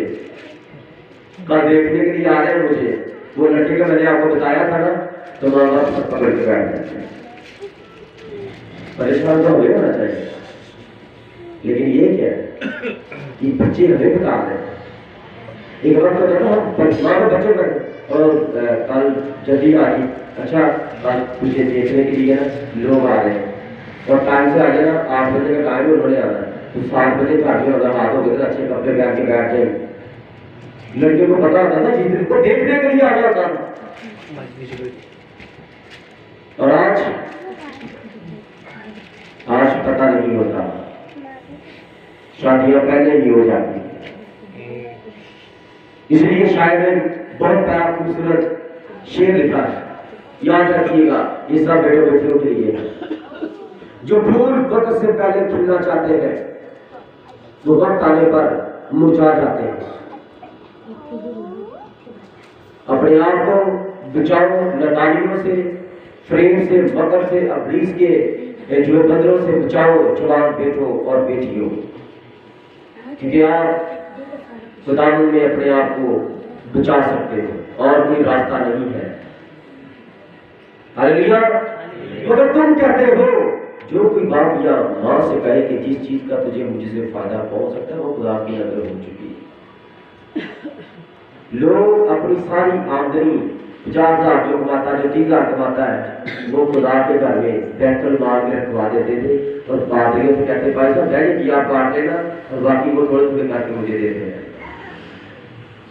S1: कल देखने के लिए आ रहे हैं मुझे। वो लड़के का मैंने आपको बताया था ना, तो माँ बाप सब पकड़ के बैठ जाते हैं। परेशान तो हमें होना चाहिए, लेकिन ये क्या है कि बच्चे हमें बता रहे हैं। एक वक्त होता था माँ बाप बच्चों का और कल जल्दी आ रही, अच्छा कल मुझे देखने के लिए ना लोग आ रहे हैं और टाइम से आ जाना, 8 बजे का टाइम उन्होंने आना है, तो 7 बजे घर में होगा, हाथ हो गए अच्छे कपड़े पहन के बैठ जाए। लड़कियों को पता होता था जिस दिन को देखने के लिए आ गया था। और आज पता नहीं होता, शादियां पहले ही हो जाती। इसलिए शायद ने बहुत बड़ा खूबसूरत शेर लिखा है, याद रखिएगा, ये सब बेटों बेटियों के लिए। जो फूल वक्त से पहले खिलना चाहते हैं वो वक्त आने पर मुरझा जाते हैं। अपने आप को बचाओ लतानियों से, फ्रेम से, वक्त से, अबलीस के जो बंदरों से बचाओ जवान बेटों और बेटियों, क्योंकि आप खुदावंद में अपने आप को बचा सकते हो और कोई रास्ता नहीं है। हालेलुया। मगर तुम कहते हो, जो कोई बाप या माँ से कहे कि जिस चीज का तुझे मुझसे फायदा पहुंच सकता है वो खुदा की नजर हो चुकी है। लोग अपनी सारी आमदनी 50,000 जो कमाता है, जो 30,000 कमाता है, वो खुदा के घर में बैतुल माल में रखवा देते थे और पादरियों से कहते भाई साहब डैडी जी आप बांट लेना और बाकी वो थोड़े थोड़े करके मुझे देते हैं।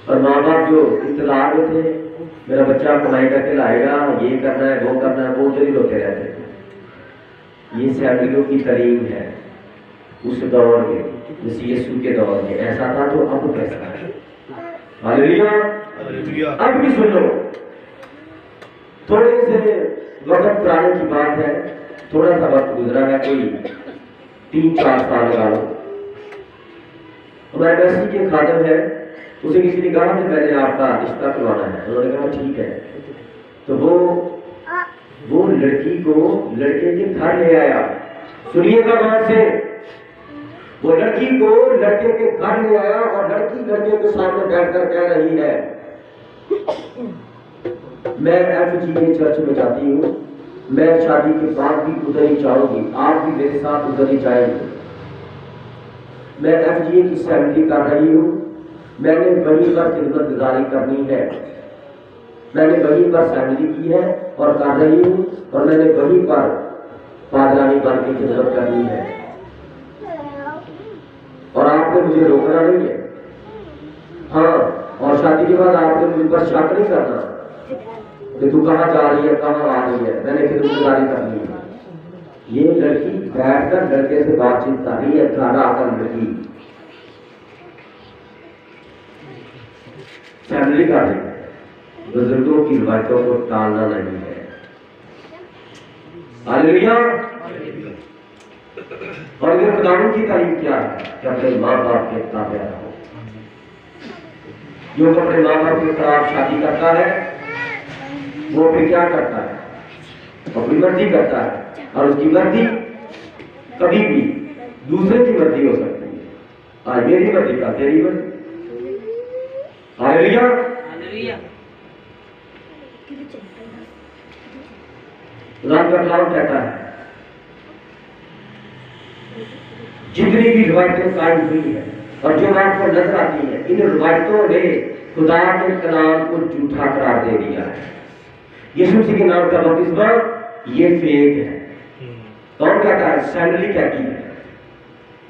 S1: और माँ बाप जो इंतजार में थे, मेरा बच्चा कमाई करके लाएगा, ये करना है वो करना है, वो उधर ही रोते रहते थे। ये सैलरियों की तालीम है उस दौर में, मसीह यीशु के दौर में ऐसा था, तो अब कैसा है। हालेलुया। अब भी सुन लो, थोड़े से वक्त पुराने की बात है, थोड़ा सा वक्त गुजरा है, कोई 3-4 साल लगा लो। हमारे मसीह के खादम है, उसे किसी ने कहा कि मैंने आपका रिश्ता करवाना है, उन्होंने कहा ठीक है। तो वो लड़की को लड़के के घर ले आया। सुनिएगा बात से, वो लड़की को लड़के के घर ले आया और लड़की लड़के के सामने बैठकर कह रही है, मैं FGA चर्च में जाती हूँ, मैं शादी के बाद भी उधर ही जाऊंगी, आप भी मेरे साथ उधर ही जाएंगे। मैं FGA की सैलरी कर रही हूँ, मैंने वहीं पर खिदमत गुजारी करनी है, मैंने वहीं पर सैलरी की है और कर रही हूँ, और मैंने वहीं पर पादरानी बन की खिदमत करनी है, और आपने मुझे रोकना नहीं है। हाँ, और शादी के बाद आपने मुझ पर शक नहीं करना कि तू कहाँ जा रही है, कहाँ आ रही है, मैंने खिदमत गुजारी करनी है। ये लड़की बैठकर लड़के से बातचीत कर रही है, घर आकर लड़की फैमिली का है। बुजुर्गों की बातों को टालना नहीं है। हालेलुया। और ये खुदावंद की तारीफ क्या है कि अपने माँ बाप के ताबे रहो। जो अपने माँ बाप के खिलाफ शादी करता है वो फिर क्या करता है, अपनी मर्जी करता है, और उसकी मर्जी कभी भी दूसरे की मर्जी हो सकती है। आज मेरी मर्जी का तेरी मर्जी। हालेलुया। खुदा का कलाम कहता है जितनी भी रिवायतें कायम हुई है और जो आपको नजर आती है, इन रिवायतों ने खुदा के कलाम को झूठा करार दे दिया है। यीशु मसीह के नाम का बपतिस्मा ये फेक है। कौन कहता है? सैलरी कहती है,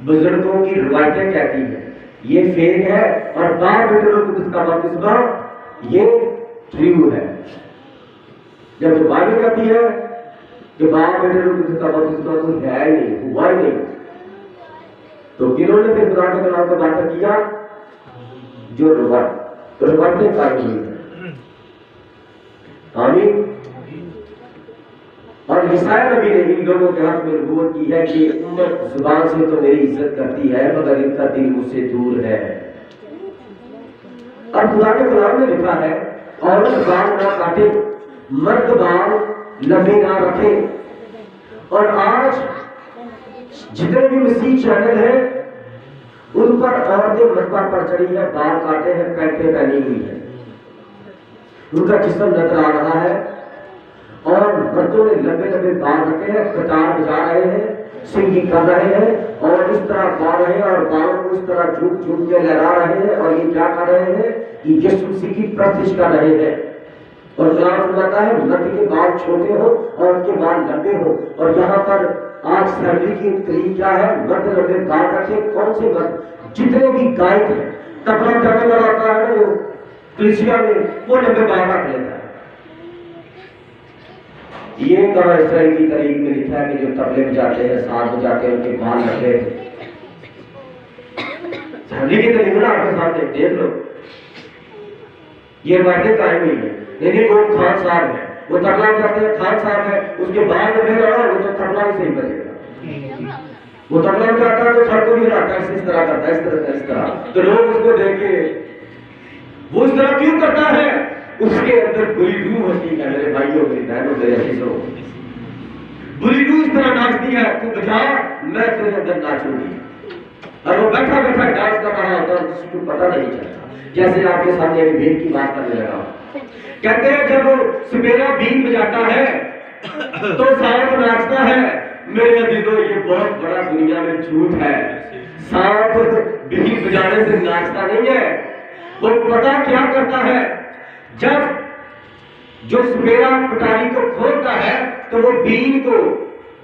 S1: बुजुर्गों की रिवायतें कहती है ये फेक है, और बाप बेटे का बपतिस्मा ये ट्रू है। जब जो बाइबल कहती है कि बाप बेटे का बपतिस्मा कोई है नहीं, हुआ ही नहीं, तो किन्होंने फिर खुदा के कलाम का बात किया? जो रिवायतें कायम हुई है। आमीन। और यशायाह नबी ने इन लोगों के हाथ में नबूवत की है कि उम्मत जुबान से तो मेरी इज्जत करती है मगर इनका दिल मुझसे दूर है। और खुदा के कलाम में लिखा है औरत बाल ना काटे, मर्द बाल लंबे ना रखे। और आज जितने भी मसीह चैनल है उन पर औरतें मंबर पर चढ़ी है, बाल काटे हैं, पैंटें पहनी हुई है, उनका जिस्म नजर आ रहा है, और मर्दों ने लंबे लंबे बाल रखे हैं, कतार बजा रहे हैं, सिंगिंग कर रहे हैं, और इस तरह गा रहे हैं और बालों को इस तरह झूम झूम के लहरा रहे हैं। और ये क्या कर रहे हैं? ये यीशु मसीह की प्रतिष्ठा कर रहे हैं। और कलाम फरमाता है मर्द के बाल छोटे हो और उनके बाल लंबे हो। और यहाँ पर आज सैलरी की तरीक क्या है? मर्द लंबे बाल रखे। कौन से मर्द? जितने भी गायक हैं, तबला बजाने वाला आता है ना जो कलीसिया में, वो लंबे बाल रख लेता है। ये कहा इसराइल की तारीख में लिखा है कि जो तबले बजाते हैं, साथ बजाते हैं, उनके बाल लंबे। सैलरी की तारीख ना आपके सामने देख लो, ये बातें कायम हुई है। लेकिन वो खान साहब है, वो तबला बजाते हैं, खान साहब है, उसके बाल लंबे रहा, वो तो तबला ही सही बजेगा। वो तबला बजाता है तो सर को भी हिलाता है, इस तरह करता है, इस तरह। तो लोग उसको देखे, वो इस तरह क्यों करता है? उसके अंदर बुरी रूह होती है। मेरे भाइयों, मेरी बहनों, मेरे अजीजों, बुरी रूह इस तरह नाचती है, तू बजा, मैं तेरे अंदर नाचूंगी। और वो बैठा बैठा डांस कर रहा होता है, किसी को पता नहीं चलता। जैसे आपके सामने अभी भेद की बात करने लगा, कहते हैं जब सपेरा बीन बजाता है तो सांप नाचता है। मेरे अजीजों, ये बहुत बड़ा दुनिया में झूठ है। सांप बीन बजाने से नाचता नहीं है। वो पता क्या करता है, जब जो सपेरा पटारी को खोलता है तो वो बीन को,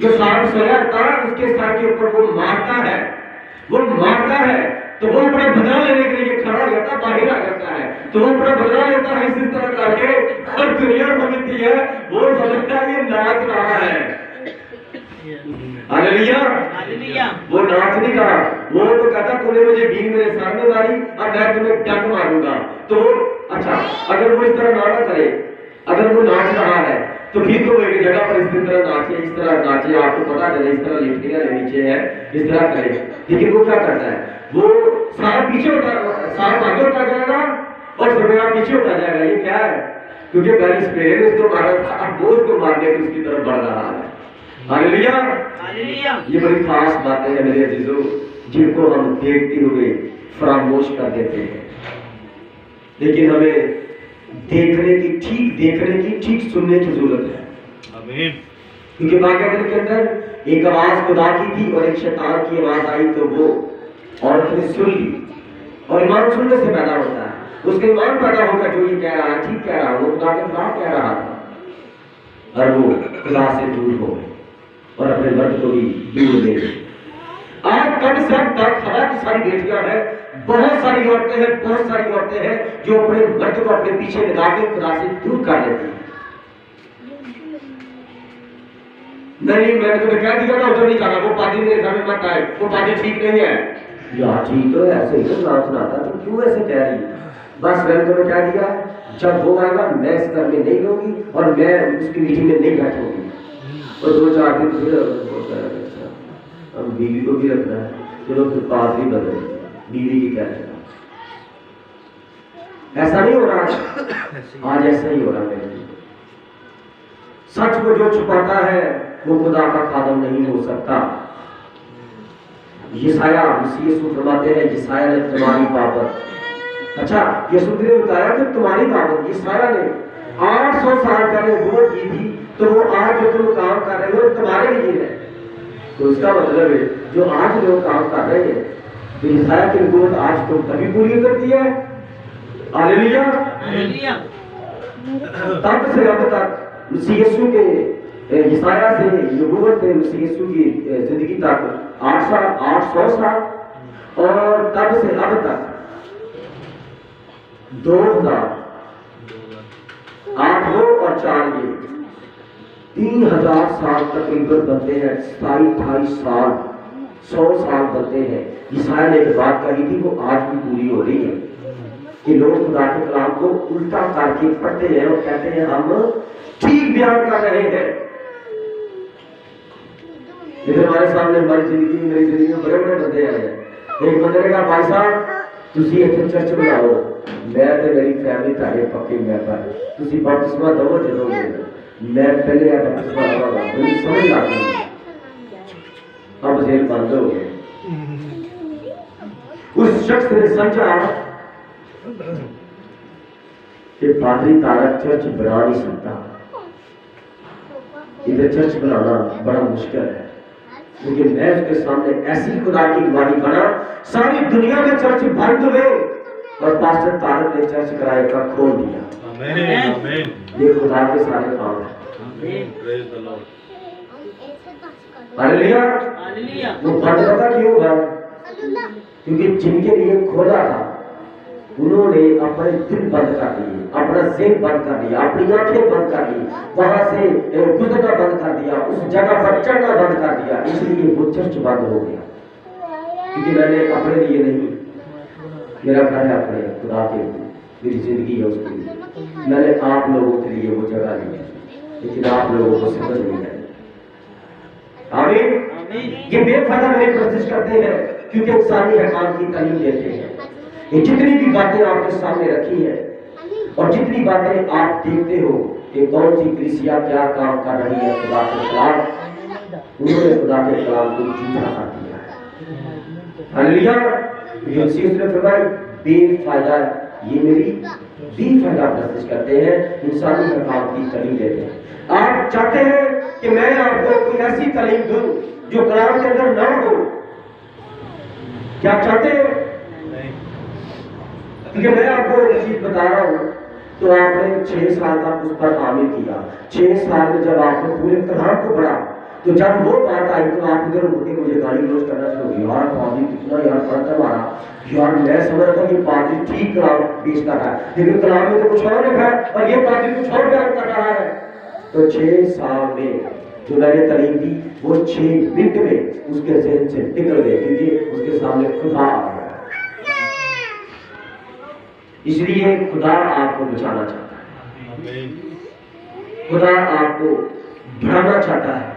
S1: जो सांप सोया था उसके सर के ऊपर वो मारता है। वो मारता है तो वो अपना बदला लेने के लिए खड़ा हो जाता, बाहर आ जाता है। तो वो अपना बदला लेता है इस तरह करके, और दुनिया समझती है, वो समझता है ये नाच रहा है। हालेलुया। वो नाच नहीं रहा, वो तो कहता तूने मुझे बीन मेरे सर में मारी, अब मैं तुम्हें डंक मारूंगा। तो अच्छा, अगर वो इस तरह ना करे, अगर वो नाच रहा है तो फिर तो एक जगह पर इस तरह नाचे, इस तरह नाचे, आपको पता चले इस तरह लिपटियां नीचे है, इस तरह करे। लेकिन वो क्या करता है, वो सांप पीछे होता, सांप आगे होता जाएगा और सपेरा पीछे होता जाएगा। ये क्या है? क्योंकि पहले सपेरे ने उसको मारा था, अब वो उसको मारने की उसकी तरफ बढ़ रहा है। हालेलुया। ये बड़ी खास बातें हैं मेरे अजीजों, जिनको हम देखते हुए फरामोश कर देते हैं। लेकिन हमें देखने की ठीक सुनने की जरूरत है।
S2: आमीन।
S1: क्योंकि वाक़ई के अंदर एक आवाज खुदा की थी और एक शैतान की आवाज आई, तो वो औरत ने सुन ली। और ईमान सुनने से पैदा होता है, उसका ईमान पैदा होगा, जो ये कह रहा है ठीक कह रहा है, वो खुदा के खिलाफ कह रहा था, और वो खुदा से दूर हो गए और अपने मर्द को भी दूर ले गए। आज कब से अब तक हमारी सारी बेटियां हैं, बहुत सारी औरतें हैं जो अपने मर्द को अपने पीछे लगा के खुदा से दूर कर लेती हैं। नहीं, मैंने तुम्हें कह दिया ना उधर नहीं जाना, वो पार्टी मेरे घर में मत आए, वो पार्टी ठीक नहीं है। यार ठीक तो ऐसे ही तो नाम सुनाता, तुम क्यों ऐसे कह रही? बस मैंने तुम्हें कह दिया, जब वो आएगा मैं इस घर में नहीं रहूंगी और मैं उसकी मीटिंग में नहीं बैठूंगी। और 2-4 दिन फिर हम बीवी को भी रखना है, चलो फिर पास ही बदल, बीवी की क्या है। ऐसा नहीं हो रहा आज ऐसा ही हो रहा है। सच को जो छुपाता है वो खुदा का खादम नहीं हो सकता। यशाया मसीह यीशु फरमाते हैं, यशाया ने तुम्हारी बाबत, अच्छा यीशु ने बताया कि तुम्हारी बाबत यशाया ने 800 साल पहले वो की थी, तो वो आज जो तुम काम कर रहे हो तुम्हारे लिए है। तो इसका मतलब है जो आज लोग काम कर रहे हैं, तो यशाया की नबूवत आज तुम तभी पूरी करती है। हालेलुया। तब से अब तक मसीह यीशु के यशाया से नबूवत है, मसीह यीशु की जिंदगी तक 800 साल, और तब से अब तक 2000 8 हो और 4 ये 3000 साल तकरीबन बनते हैं। 27-28 साल 100 साल बनते हैं। यशाया ने एक बात कही थी, वो आज भी पूरी हो रही है कि लोग खुदा के कलाम को उल्टा करके पढ़ते हैं और कहते हैं हम ठीक बयान कर रहे हैं। इधर हमारे सामने हमारी जिंदगी मेरी जिंदगी में बड़े बड़े बंदे आए हैं। एक बंदे ने कहा भाई साहब तुसी इत्थे चर्च बनाओ, मैं ते मेरी फैमिली तारे पक्के मैंबर, तुसी बपतिस्मा दो जदोगे, मैं पहले आ बपतिस्मा लवांगा, मुझे समझ आ गई। अब जेल बंद हो गए। उस शख्स ने समझा कि पादरी तारक चर्च बना नहीं सकता, इधर चर्च बनाना बड़ा मुश्किल है, लेकिन मैं उसके सामने ऐसी खुदा की गवाही बना, सारी दुनिया में चर्च बंद हुए और पास्टर तारक ने चर्च किराए का खोल दिया।
S2: आमीन आमीन।
S1: ये खुदा के सारे काम है।
S2: Praise the Lord.
S1: हालेलुया। वो बंद पता क्यों हुआ? क्योंकि जिनके लिए खोला था उन्होंने अपने दिल बंद कर दिए, अपना ज़हन बंद कर दिया, अपनी आंखें बंद कर दी, वहां से गुजरना बंद कर दिया, उस जगह पर चढ़ना बंद कर दिया, इसलिए वो चर्च बंद हो गया। क्योंकि मैंने अपने लिए नहीं, मेरा घर है अपने खुदा के लिए, मेरी जिंदगी है उसके लिए, मैंने आप लोगों के लिए वो जगह ली है, लेकिन आप लोगों को समझ नहीं है। आमीन। ये बेफायदा मेरी कोशिश करते हैं क्योंकि इंसानी हकाम की तालीम देते हैं। ये जितनी भी बातें आपके सामने रखी है और जितनी बातें आप देखते हो कि कौन सी कलीसिया क्या काम कर रही है खुदा के खिलाफ, उन्होंने खुदा के कलाम को झूठा कर दिया है। हालेलुया। यूसुफ ने फरमाया बेफायदा, ये मेरी बेफायदा कोशिश करते हैं, इंसानी हकाम की तालीम देते हैं। आप चाहते हैं कि मैं आपको कोई ऐसी तालीम दूं जो कलाम के अंदर ना हो? क्या चाहते हैं?
S2: नहीं।
S1: क्योंकि मैं आपको एक चीज बता रहा हूं, तो आपने 6 साल तक उस पर आमिल किया। 6 साल में जब आपने पूरे कलाम को पढ़ा, तो जब वो बात आई तो आप इधर उठ के मुझे गाली गलौज करना शुरू किया, यार पादरी कितना यार पढ़ता हमारा, यार मैं समझ रहा था कि पादरी ठीक कलाम पेश कर रहा है, लेकिन कलाम में तो कुछ और लिखा है और ये पादरी कुछ और बयान कर रहा है। तो 6 साल में जो मैंने तालीम दी वो 6 मिनट में उसके ज़हन से निकल गए, क्योंकि उसके सामने खुदा आ गया। इसलिए खुदा आपको बचाना चाहता है,
S2: आमीन।
S1: खुदा आपको बढ़ाना चाहता है।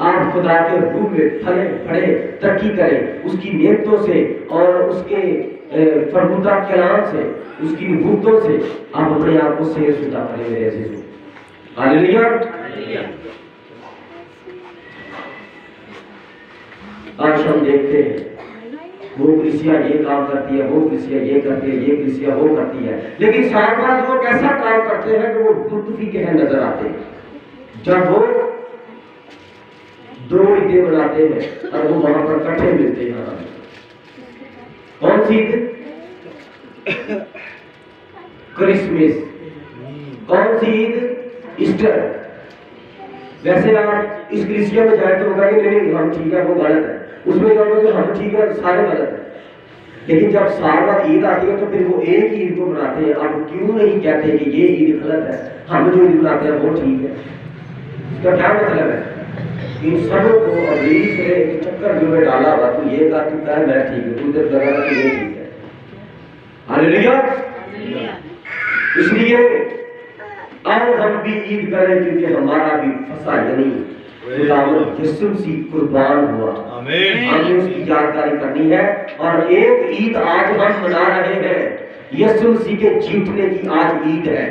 S1: आप खुदा के रूप में फले बढ़े तरक्की करें, उसकी नेमतों से और उसके फरमुदा कलाम से, उसकी नबूवतों से आप अपने आप को सैर शुदा करें मेरे अज़ीज़ों। हालेलुया। आज हम देखते हैं वो कलीसिया ये काम करती है, वो कलीसिया ये करती है, ये कलीसिया वो करती है, लेकिन साथ साथ वो कैसा काम करते हैं कि वो मुत्तफी के नजर आते हैं। जब वो 2 ईदें बनाते हैं और वो वहां पर इकट्ठे मिलते हैं। कौन सी ईद? क्रिसमस। कौन सी ईद? ईस्टर। वैसे आप इस कलीसिया में जाए तो होगा कि नहीं हम ठीक है वो गलत है, उसमें जाओगे हम ठीक है सारे गलत है। लेकिन जब साल बाद ईद आती है तो फिर वो एक ही ईद को बनाते हैं। अब क्यों नहीं कहते कि ये ईद गलत है, हम जो ईद बनाते हैं वो ठीक है? इसका क्या मतलब है? इन सबों को अबलीस ने एक चक्कर में डाला हुआ, तू ये कर तू कह मैं ठीक है, तू इधर कर रहा है ये ठीक है। हालेलुया। इसलिए आओ हम भी ईद करें, क्योंकि हमारा भी फसा यानी खुदावंद यीशु मसीह कुर्बान हुआ।
S2: आमीन।
S1: हमें उसकी जानकारी करनी है और एक ईद आज हम मना रहे हैं, यीशु मसीह के जीतने की आज ईद है।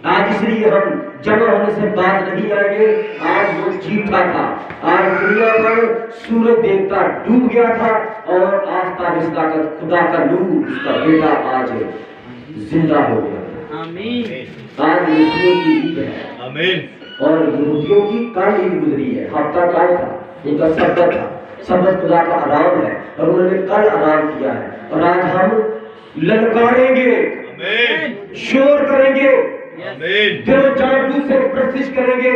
S1: आज इसलिए हम जमा होने से बात नहीं आएंगे। आज वो जीता था, आज दुनिया पर सूरज देवता डूब गया था और आफ्ताब इस ताकत खुदा का नूर उसका बेटा आज जिंदा हो गया।
S2: आमीन।
S1: आज मुस्लिमों की ईद है।
S2: आमीन।
S1: और यहूदियों की कल ईद गुजरी है, हफ्ता कल था, उनका सब्त था। सब्त खुदा का आराम है और उन्होंने कल आराम किया है। और आज हम ललकारेंगे, शोर करेंगे, दिलों जान से प्रशिश करेंगे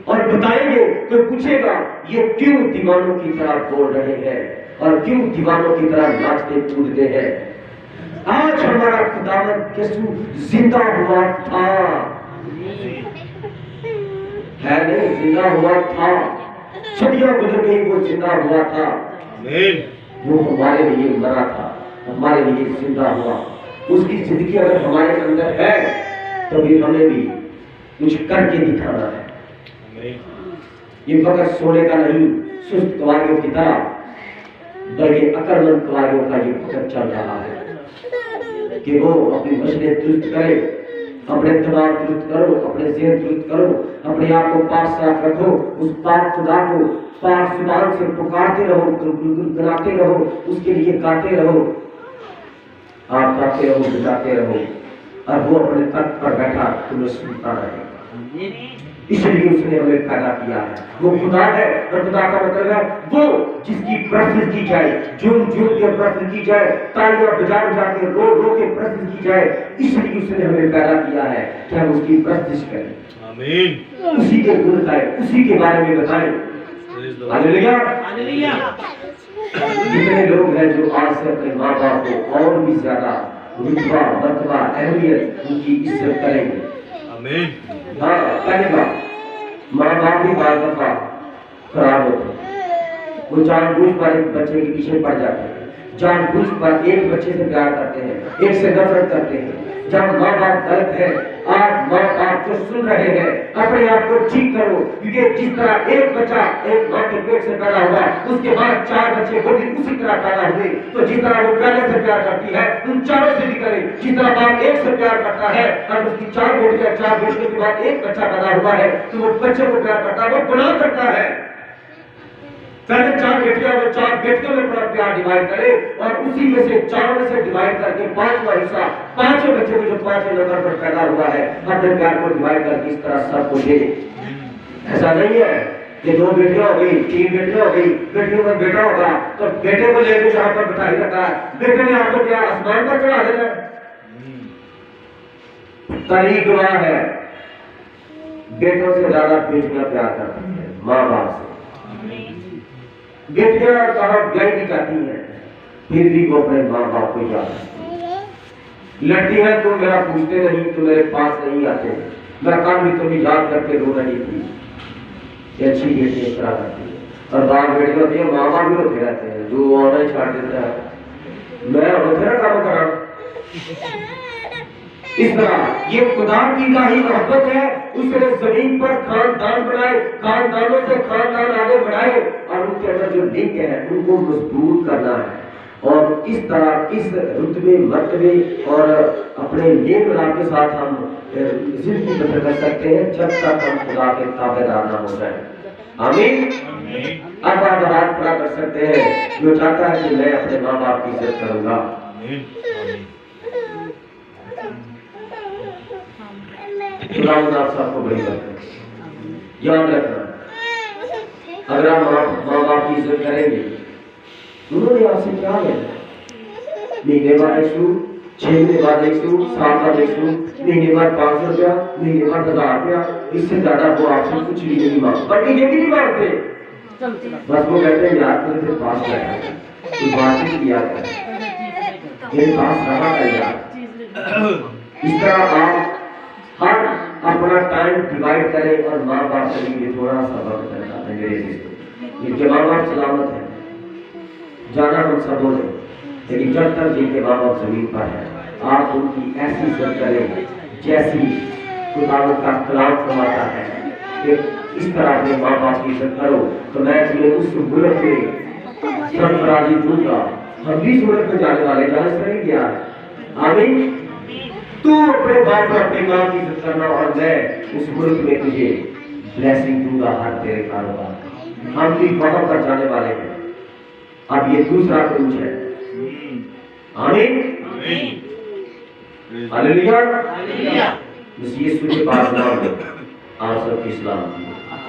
S1: और बताएंगे। तो पूछेगा ये क्यों दीवानों की तरह बोल रहे हैं और क्यों दीवानों की तरह नाचते कूदते हैं? आज हमारा खुदावंद यीशु जिंदा हुआ था, है नहीं? जिंदा हुआ था, सदियां गुजर गई, वो जिंदा हुआ था। वो हमारे लिए मरा था, हमारे लिए जिंदा हुआ। उसकी जिंदगी अगर हमारे अंदर है तो भी हमें भी कुछ करके दिखाना है। ये वक्त सोने का नहीं, सुस्त कवारियों की तरह, बल्कि अकलमंद कवारियों का ये वक्त चल रहा है कि वो अपनी मशलें दुरुस्त करे, अपने दिमाग दुरुस्त करो, अपने ज़हन दुरुस्त करो, अपने आप को पाक साफ रखो, उस पाक खुदा को पाक जुबान से पुकारते रहो, गुनगुनाते रहो, उसके लिए गाते रहो। आप गाते रहो, गुनगुनाते रहो और वो अपने तख्त पर बैठा तुम्हें सुनता रहेगा। इसलिए उसने हमें पैदा किया है। वो खुदा है और खुदा का मतलब है वो जिसकी प्रशंसा की जाए, झूम झूम के प्रशंसा की जाए, तालियां बजा बजा के रो रो के प्रशंसा की जाए। इसलिए उसने हमें पैदा किया है कि हम उसकी प्रशंसा करें, आमीन, उसी के गुण गाएं, उसी के बारे में बताएं। हालेलुया। हालेलुया। कितने लोग हैं जो आज से अपने माँ बाप को और भी ज्यादा रुतबा, मर्तबा, अहमियत उनकी इज्जत करेंगे। आमीन। हाँ, पहली बात, माँ बाप भी बात दफा खराब होते हैं। वो जानबूझ पर एक बच्चे के पीछे पड़ जाते हैं, जानबूझ पर एक बच्चे से प्यार करते हैं, एक से नफरत करते हैं। जब माँ बाप गलत है, आज माँ बाप जो सुन रहे हैं अपने आप को ठीक करो, क्योंकि जिस तरह एक बच्चा एक माँ के पेट से पैदा हुआ, उसके बाद 4 बच्चे वो भी उसी तरह पैदा हुए। तो जिस तरह वो पहले से प्यार करती है उन चारों से भी करे। जिस तरह बाप एक से प्यार करता है और उसकी 4 बेटियां, 4 बेटियों के बाद एक बच्चा पैदा हुआ है, तो वो बच्चे को प्यार करता है, वो गुनाह करता है। पहले 4 बेटियां और 4 बेटियों में अपना प्यार डिवाइड करे और उसी में से 4 में से डिवाइड करके 5वां हिस्सा 5वें बच्चे को जो 5वें नंबर पर पैदा हुआ है अपने प्यार को डिवाइड करके इस तरह सबको दे। ऐसा नहीं है कि 2 बेटियां हो गई, 3 बेटियां हो गई, बेटियों में बेटा होगा तो बेटे को लेकर जहां पर बिठा ही रखा है, बेटे ने आपको क्या आसमान पर चढ़ा देना है। तारीख गवाह है, बेटों से ज्यादा बेटियां प्यार करती है माँ बाप से। बेटियां कहा गई भी करती हैं फिर भी वो अपने माँ बाप को याद रखती। लड़ती है तुम मेरा पूछते नहीं, तुम मेरे पास नहीं आते, मैं कल भी तुम्हें याद करके रो रही थी। ये अच्छी बेटी इस तरह करती है। और बाप बेटी होती है, माँ बाप भी रोते रहते हैं, जो ऑनलाइन छाड़ देता है मैं रोते काम करा। इस तरह ये खुदा की इलाही मोहब्बत है, उसने जमीन पर खानदान बनाए, खानदानों से खानदान आगे बढ़ाए और उनके अंदर जो लिंक है उनको मजबूत करना है। और इस तरह इस रुतबे मर्तबे और अपने नेक राह के साथ हम जिंदगी बसर कर सकते हैं जब तक हम खुदा के ताबेदार ना हो जाए। आमीन। अब आप हाथ खड़ा कर सकते हैं जो चाहता है कि मैं अपने माँ बाप की इज्जत करूंगा। खुदा आप सबको बड़ी बात याद रखना, अगर आप माँ बाप की इज्जत करेंगे, उन्होंने आपसे क्या लेना, महीने बाद 1 सूट, 6 महीने बाद 1 सूट, साल बाद 1 सूट, महीने बाद 500 रुपया, महीने बाद 1000 रुपया, इससे ज्यादा वो आपसे कुछ भी नहीं मांगते। बल्कि ये भी नहीं मांगते, बस वो कहते हैं यार तेरे पास बैठा तू बातचीत किया कर, मेरे पास रहा कर यार। इस तरह आप हर अपना टाइम डिवाइड करें और माँ बाप के लिए थोड़ा सा वक्त करना है। मेरे जिनके माँ बाप सलामत है जाना हम सबों ने, लेकिन जब तक जिनके माँ बाप जमीन पर है आप उनकी ऐसी इज्जत करें जैसी खुदा का कलाम फरमाता है कि इस तरह अपने माँ बाप की इज्जत करो तो मैं तुम्हें उस मुल्क में सरफराजी दूंगा। हम भी मुल्क में जाने वाले जहाँ से नहीं गया। आमीन। तू अपने बाप और अपनी माँ की इज्जत करना और मैं उस मुल्क में तुझे ब्लेसिंग दूंगा हर तेरे कारोबार। हम भी वहां पर जाने वाले हैं। अब ये दूसरा क्रूज है। आमीन। हालेलुया। यीशु के पास नाम है आप सबकी इस्लाम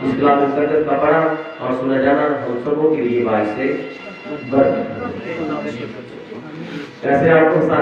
S1: मुकद्दस का पढ़ा और सुना जाना हम सबों के लिए बात से बरकत। ऐसे आपको